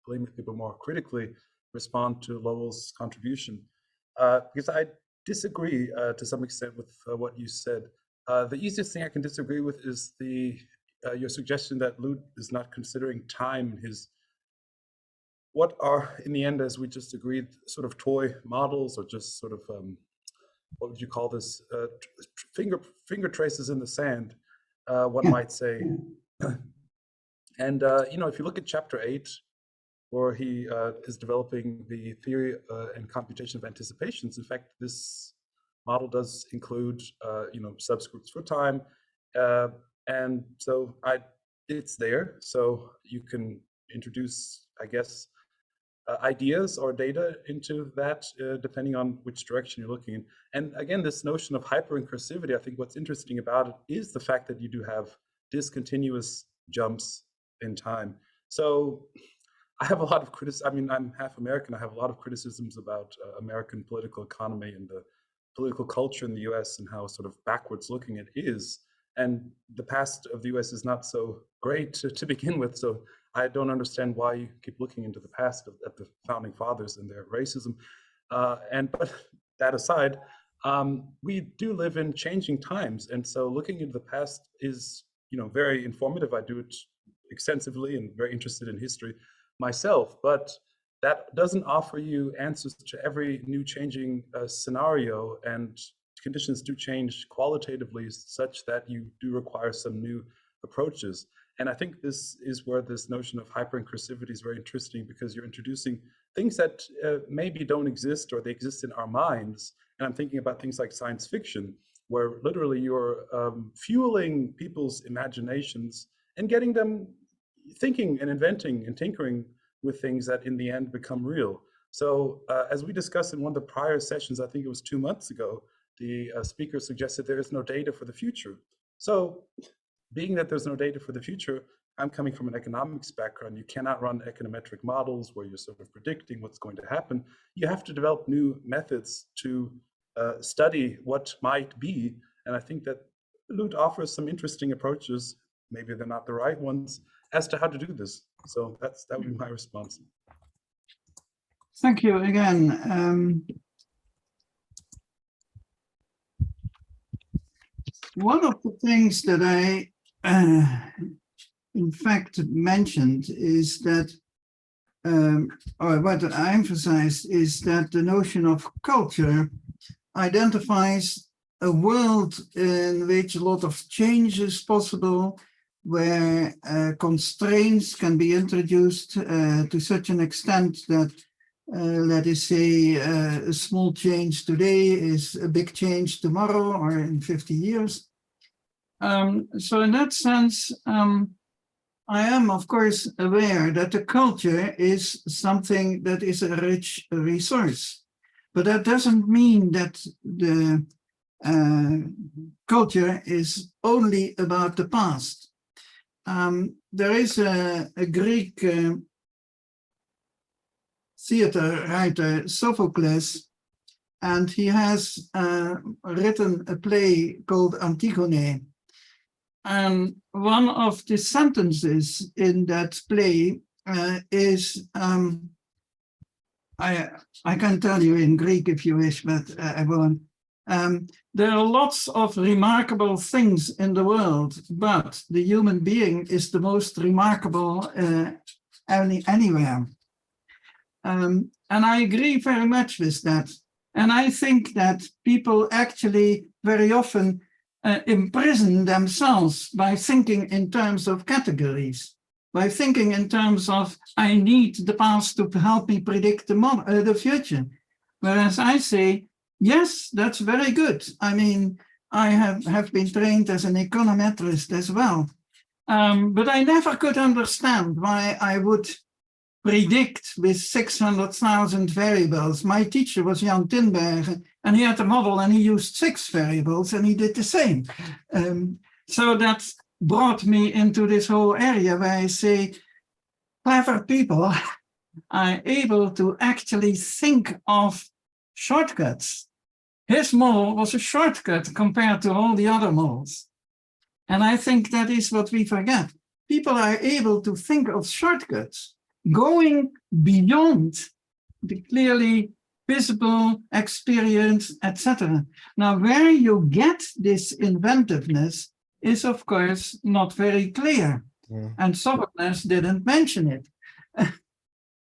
polemically, but more critically respond to Lowell's contribution, because I disagree to some extent with what you said. The easiest thing I can disagree with is your suggestion that Loet is not considering time in his, what are, in the end, as we just agreed, sort of toy models, or just sort of, what would you call this, finger traces in the sand, one might say. And, you know, if you look at chapter 8, where he is developing the theory and computation of anticipations, in fact, this model does include, you know, subscripts for time. And so it's there. So you can introduce, I guess, ideas or data into that, depending on which direction you're looking in. And again, this notion of hyperincursivity, I think what's interesting about it is the fact that you do have discontinuous jumps in time. So I have a lot of criticism. I mean, I'm half American. I have a lot of criticisms about American political economy and the political culture in the US and how sort of backwards looking it is. And the past of the US is not so great to begin with. So I don't understand why you keep looking into the past at the founding fathers and their racism. But that aside, we do live in changing times. And so looking into the past is, you know, very informative. I do it extensively and very interested in history myself, but that doesn't offer you answers to every new changing scenario, and conditions do change qualitatively such that you do require some new approaches. And I think this is where this notion of hyperincursivity is very interesting, because you're introducing things that maybe don't exist, or they exist in our minds. And I'm thinking about things like science fiction, where literally you're fueling people's imaginations and getting them thinking and inventing and tinkering with things that in the end become real. So as we discussed in one of the prior sessions, I think it was 2 months ago, the speaker suggested there is no data for the future. So being that there's no data for the future, I'm coming from an economics background. You cannot run econometric models where you're sort of predicting what's going to happen. You have to develop new methods to study what might be. And I think that Loet offers some interesting approaches, maybe they're not the right ones, as to how to do this. So that would be my response. Thank you again. One of the things that I, in fact, mentioned is that, or what I emphasized is that the notion of culture identifies a world in which a lot of change is possible, where constraints can be introduced to such an extent that, let us say, a small change today is a big change tomorrow or in 50 years. So in that sense, I am, of course, aware that the culture is something that is a rich resource, but that doesn't mean that the culture is only about the past. There is a Greek theater writer Sophocles, and he has written a play called Antigone. And one of the sentences in that play is, I can tell you in Greek if you wish, but I won't. There are lots of remarkable things in the world, but the human being is the most remarkable anywhere. And I agree very much with that. And I think that people actually very often imprison themselves by thinking in terms of categories, by thinking in terms of, I need the past to help me predict the future. Whereas I say, yes, that's very good. I mean, I have been trained as an econometrist as well. But I never could understand why I would predict with 600,000 variables. My teacher was Jan Tinbergen, and he had a model and he used 6 variables and he did the same. So that brought me into this whole area where I say clever people are able to actually think of shortcuts. His model was a shortcut compared to all the other models. And I think that is what we forget. People are able to think of shortcuts, going beyond the clearly visible experience, etc. Now, where you get this inventiveness is, of course, not very clear. Yeah. And Sophocles didn't mention it.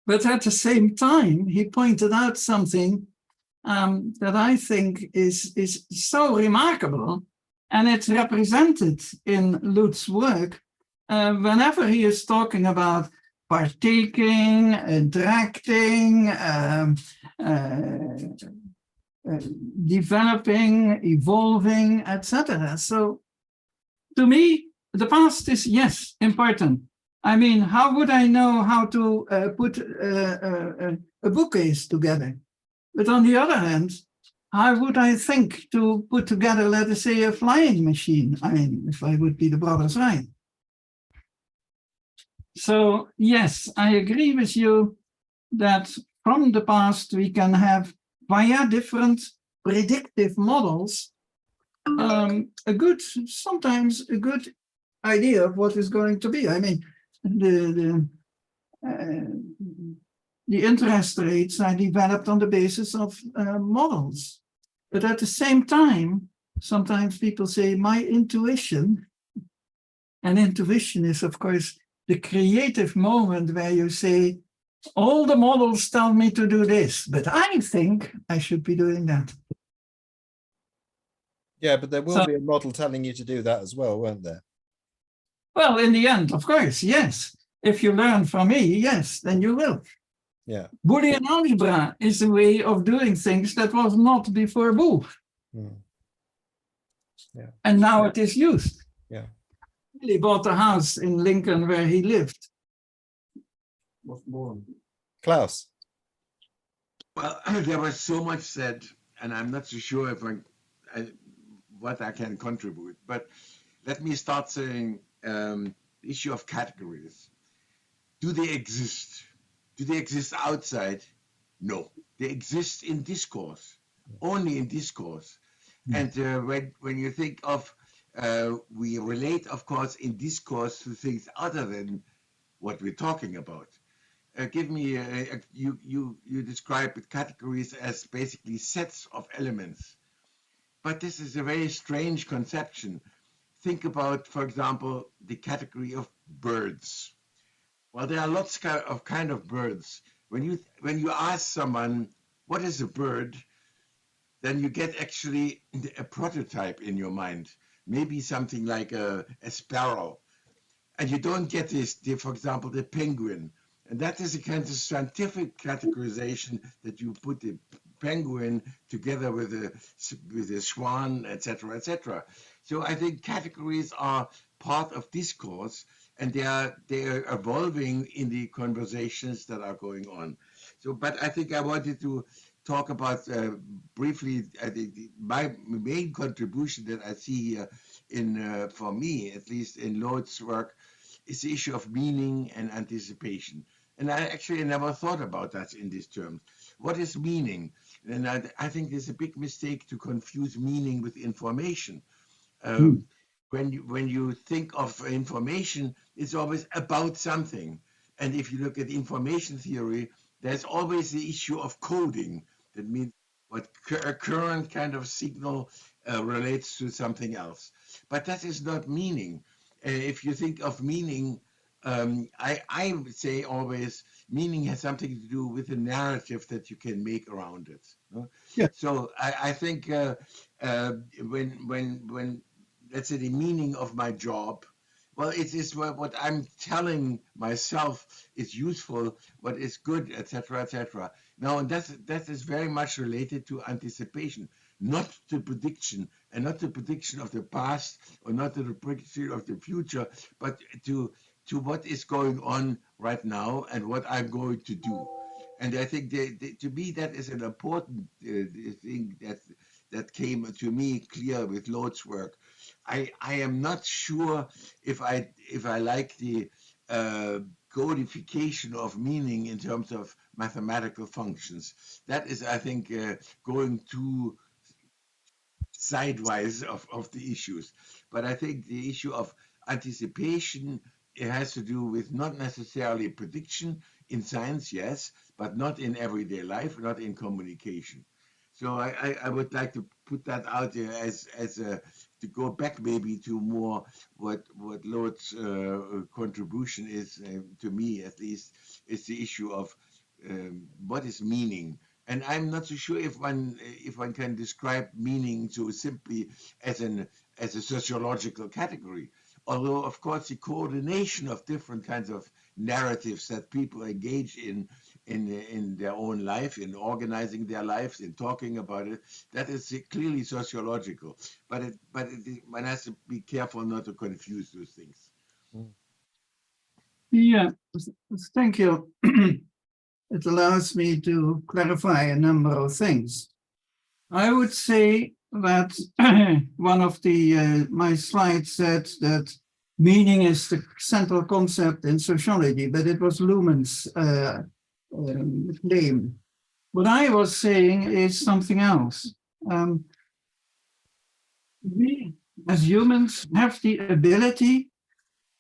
But at the same time, he pointed out something that I think is so remarkable, and it's represented in Loet's work whenever he is talking about partaking, interacting, developing, evolving, etc. So to me, the past is, yes, important. I mean, how would I know how to put a bookcase together? But on the other hand, how would I think to put together, let us say, a flying machine? I mean, if I would be the brothers Wright. So, yes, I agree with you that from the past we can have, via different predictive models, sometimes a good idea of what is going to be. I mean, the interest rates are developed on the basis of models. But at the same time, sometimes people say, my intuition, and intuition is, of course, the creative moment where you say, all the models tell me to do this, but I think I should be doing that. Yeah, but there will be a model telling you to do that as well, won't there? Well, in the end, of course, yes. If you learn from me, yes, then you will. Yeah. Boolean algebra is a way of doing things that was not before Boole. Yeah. And now it is used. Yeah. He bought a house in Lincoln where he lived. Was born. Klaus. Well, there was so much said, and I'm not so sure if what I can contribute. But let me start saying the issue of categories. Do they exist? Do they exist outside? No, they exist in discourse, only in discourse. And when you think of, we relate, of course, in discourse to things other than what we're talking about. Give me, you describe categories as basically sets of elements. But this is a very strange conception. Think about, for example, the category of birds. Well, there are lots of kind of birds. When you ask someone, what is a bird? Then you get actually a prototype in your mind. Maybe something like a sparrow. And you don't get this, for example, the penguin. And that is a kind of scientific categorization that you put the penguin together with a swan, etc., etc. So I think categories are part of discourse, and they are evolving in the conversations that are going on. So, but I think I wanted to talk about briefly. I think my main contribution that I see here in, for me at least, in Loet's work, is the issue of meaning and anticipation. And I actually never thought about that in these terms. What is meaning? And I think there's a big mistake to confuse meaning with information. When you think of information, it's always about something. And if you look at information theory, there's always the issue of coding. That means what a current kind of signal relates to something else. But that is not meaning. If you think of meaning, I would say always meaning has something to do with the narrative that you can make around it. Yeah. So I think when let's say the meaning of my job, well, it is what I'm telling myself is useful, what is good, etc., etc. Now, that is very much related to anticipation, not to prediction, and not the prediction of the past or not to the prediction of the future, but to what is going on right now and what I'm going to do. And I think to me that is an important thing that came to me clear with Loet's work. I am not sure if I like the codification of meaning in terms of mathematical functions. That is, I think, going too sidewise of the issues. But I think the issue of anticipation, it has to do with not necessarily prediction in science, yes, but not in everyday life, not in communication. So I would like to put that out there as a, to go back maybe to more what Loet's contribution is, to me at least, is the issue of what is meaning. And I'm not so sure if one can describe meaning so simply as a sociological category. Although, of course, the coordination of different kinds of narratives that people engage in their own life, in organizing their lives, in talking about it, that is clearly sociological. But one has to be careful not to confuse those things. Yeah, thank you. It allows me to clarify a number of things. I would say that one of my slides said that meaning is the central concept in sociology, but it was Luhmann's claim. What I was saying is something else. We as humans have the ability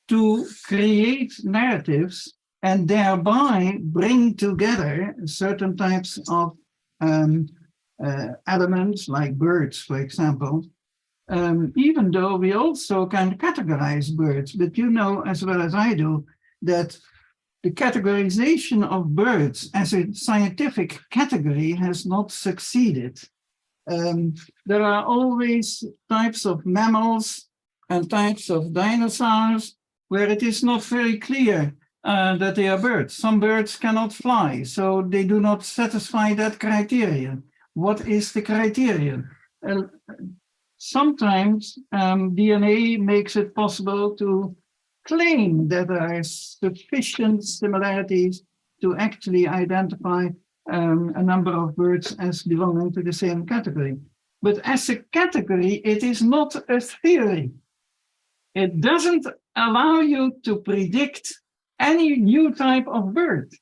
to create narratives and thereby bring together certain types of elements like birds, for example, even though we also can categorize birds. But you know as well as I do that the categorization of birds as a scientific category has not succeeded. There are always types of mammals and types of dinosaurs where it is not very clear that they are birds. Some birds cannot fly, so they do not satisfy that criterion. What is the criterion? Sometimes DNA makes it possible to claim that there are sufficient similarities to actually identify a number of birds as belonging to the same category. But as a category, it is not a theory. It doesn't allow you to predict any new type of bird.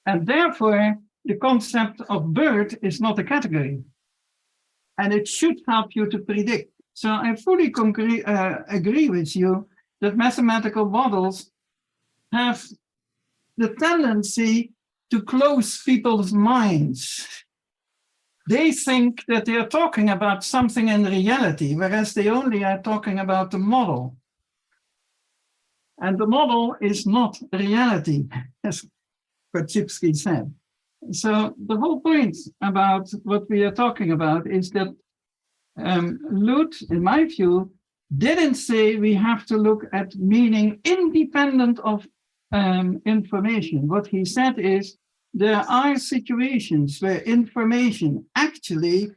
And therefore, the concept of bird is not a category. And it should help you to predict. So I fully agree with you that mathematical models have the tendency to close people's minds. They think that they are talking about something in reality, whereas they only are talking about the model. And the model is not reality, as Korzybski said. So the whole point about what we are talking about is that Loet, in my view, didn't say we have to look at meaning independent of information. What he said is there are situations where information actually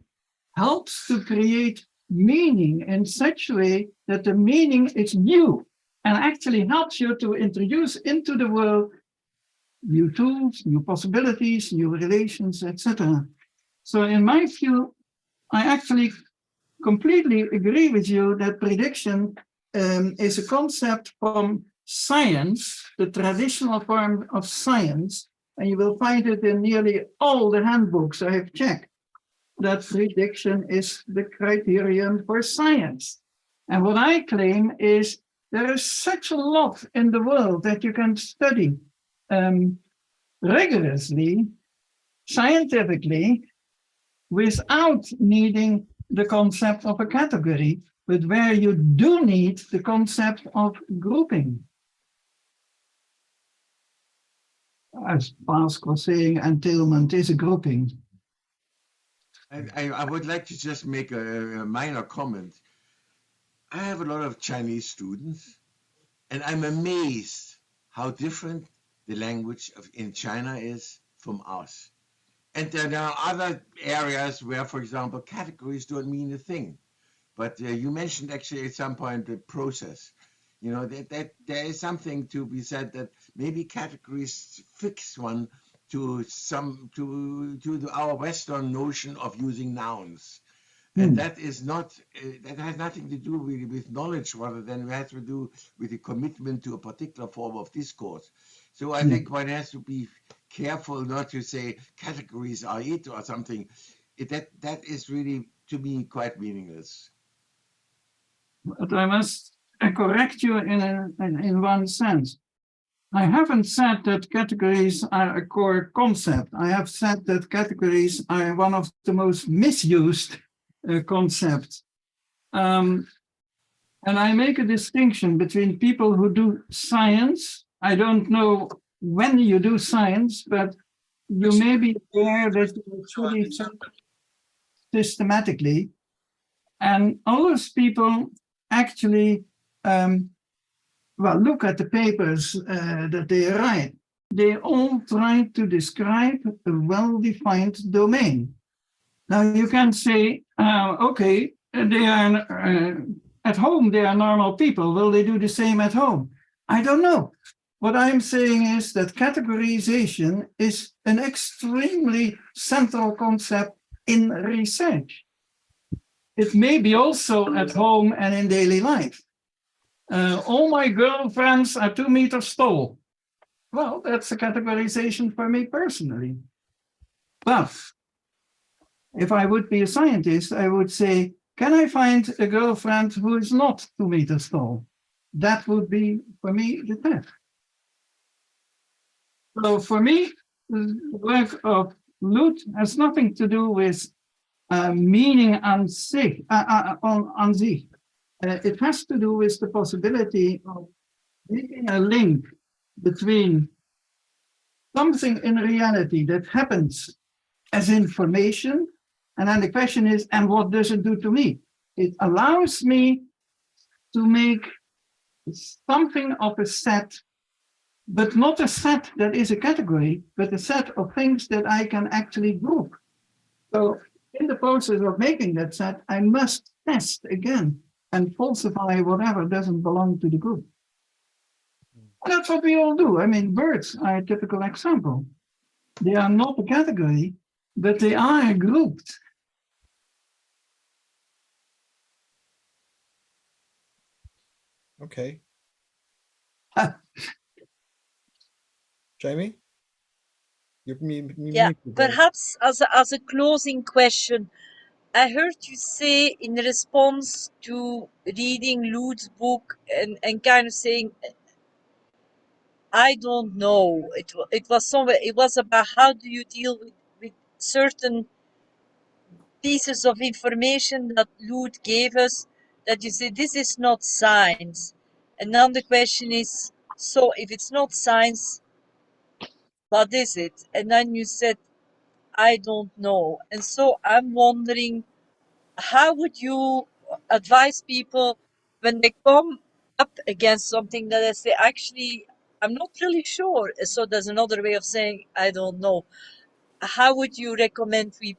helps to create meaning in such a way that the meaning is new and actually helps you to introduce into the world new tools, new possibilities, new relations, etc. So in my view, I actually completely agree with you that prediction is a concept from science, the traditional form of science, and you will find it in nearly all the handbooks I have checked, that prediction is the criterion for science. And what I claim is there is such a lot in the world that you can study rigorously, scientifically, without needing the concept of a category, but where you do need the concept of grouping. As Pascal was saying, entailment is a grouping. I would like to just make a minor comment. I have a lot of Chinese students, and I'm amazed how different the language in China is from us. And there are other areas where, for example, categories don't mean a thing. But you mentioned actually at some point the process. You know, that there is something to be said that maybe categories fix one to our Western notion of using nouns. And that is not, that has nothing to do really with knowledge rather than it has to do with the commitment to a particular form of discourse. So I think one has to be careful not to say categories are it or something. That is really, to me, quite meaningless. But I must correct you in one sense. I haven't said that categories are a core concept. I have said that categories are one of the most misused concepts. And I make a distinction between people who do science. I don't know when you do science, but you may be aware that you study systematically. And all those people actually look at the papers that they write. They all try to describe a well-defined domain. Now you can say, okay, they are at home, they are normal people. Will they do the same at home? I don't know. What I'm saying is that categorization is an extremely central concept in research. It may be also at home and in daily life. All my girlfriends are 2 meters tall. Well, that's a categorization for me personally. But if I would be a scientist, I would say, can I find a girlfriend who is not 2 meters tall? That would be, for me, the test. So for me, the work of Loet has nothing to do with meaning on sich. It has to do with the possibility of making a link between something in reality that happens as information, and then the question is, and what does it do to me? It allows me to make something of a set, but not a set that is a category, but a set of things that I can actually group. So in the process of making that set, I must test again and falsify whatever doesn't belong to the group. And that's what we all do. I mean, birds are a typical example. They are not a category, but they are grouped. Okay. Jamie? Yeah, perhaps as a closing question, I heard you say in response to reading Loet's book and kind of saying, I don't know. It was somewhere. It was about how do you deal with certain pieces of information that Loet gave us. That you say this is not science, and then the question is, so if it's not science, what is it? And then you said, I don't know. And so I'm wondering, how would you advise people when they come up against something that they say, actually, I'm not really sure. So there's another way of saying, I don't know. How would you recommend we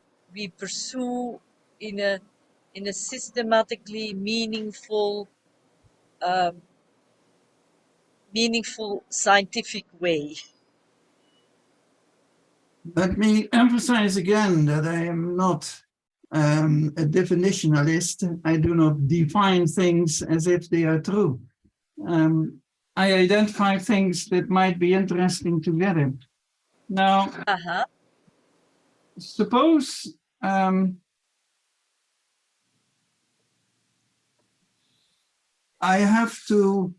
pursue in a systematically meaningful scientific way? Let me emphasize again that I am not a definitionalist. I do not define things as if they are true. I identify things that might be interesting to get him. Now, suppose I have to,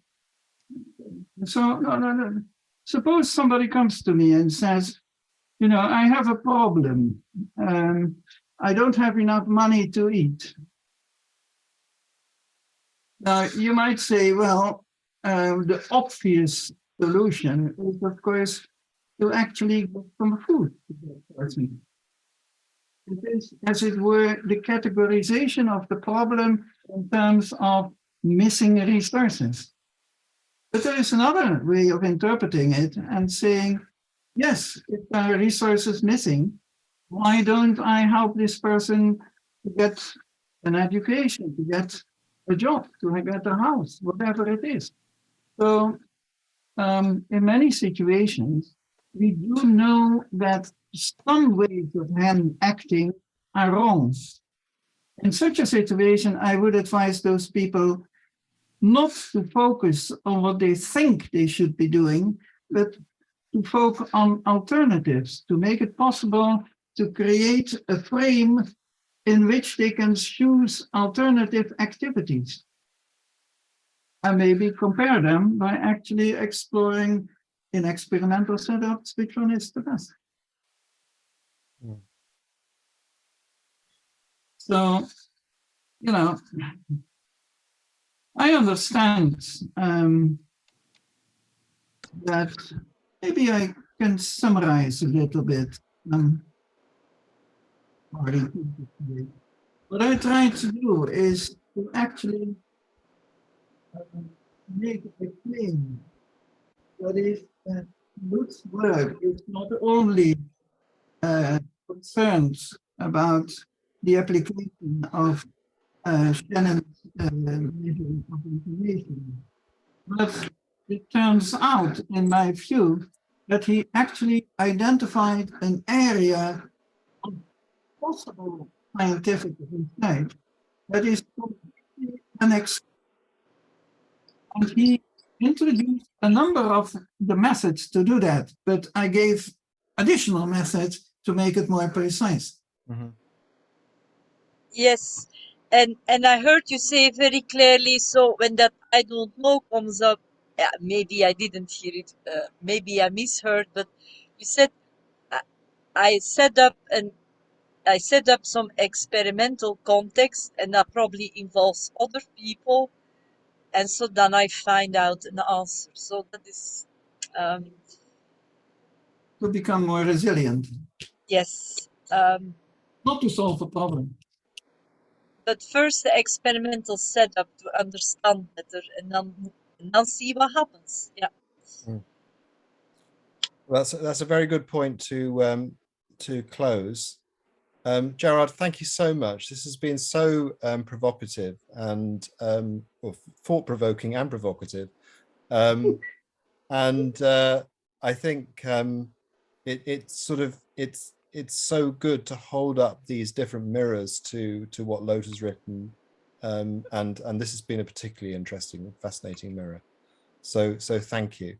no. Suppose somebody comes to me and says, you know, I have a problem. I don't have enough money to eat. Now, you might say, well, the obvious solution is, of course, to actually get some food to that person. It is, as it were, the categorization of the problem in terms of missing resources. But there is another way of interpreting it and saying, yes, if there are resources missing, why don't I help this person to get an education, to get a job, to get a house, whatever it is? So in many situations, we do know that some ways of acting are wrong. In such a situation, I would advise those people not to focus on what they think they should be doing, but to focus on alternatives, to make it possible to create a frame in which they can choose alternative activities. And maybe compare them by actually exploring in experimental setups which one is the best. So, you know, I understand that maybe I can summarize a little bit. What I try to do is to actually make a claim that is that Lutz's work is not only concerned about the application of Shannon's measuring of information, but it turns out, in my view, that he actually identified an area of possible scientific insight that is completely unexplored. And he introduced a number of the methods to do that, but I gave additional methods to make it more precise. Mm-hmm. Yes, and I heard you say very clearly. So when that I don't know comes up, maybe I didn't hear it, maybe I misheard, but you said I set up some experimental context, and that probably involves other people, and so then I find out an answer. So that is, To become more resilient, yes. not to solve a problem. But first the experimental setup to understand better, and then see what happens. Yeah. Well, that's a very good point to close. Gerard, thank you so much. This has been so provocative and or thought-provoking and provocative. And I think it's so good to hold up these different mirrors to what Loet has written, and this has been a particularly interesting, fascinating mirror. So thank you.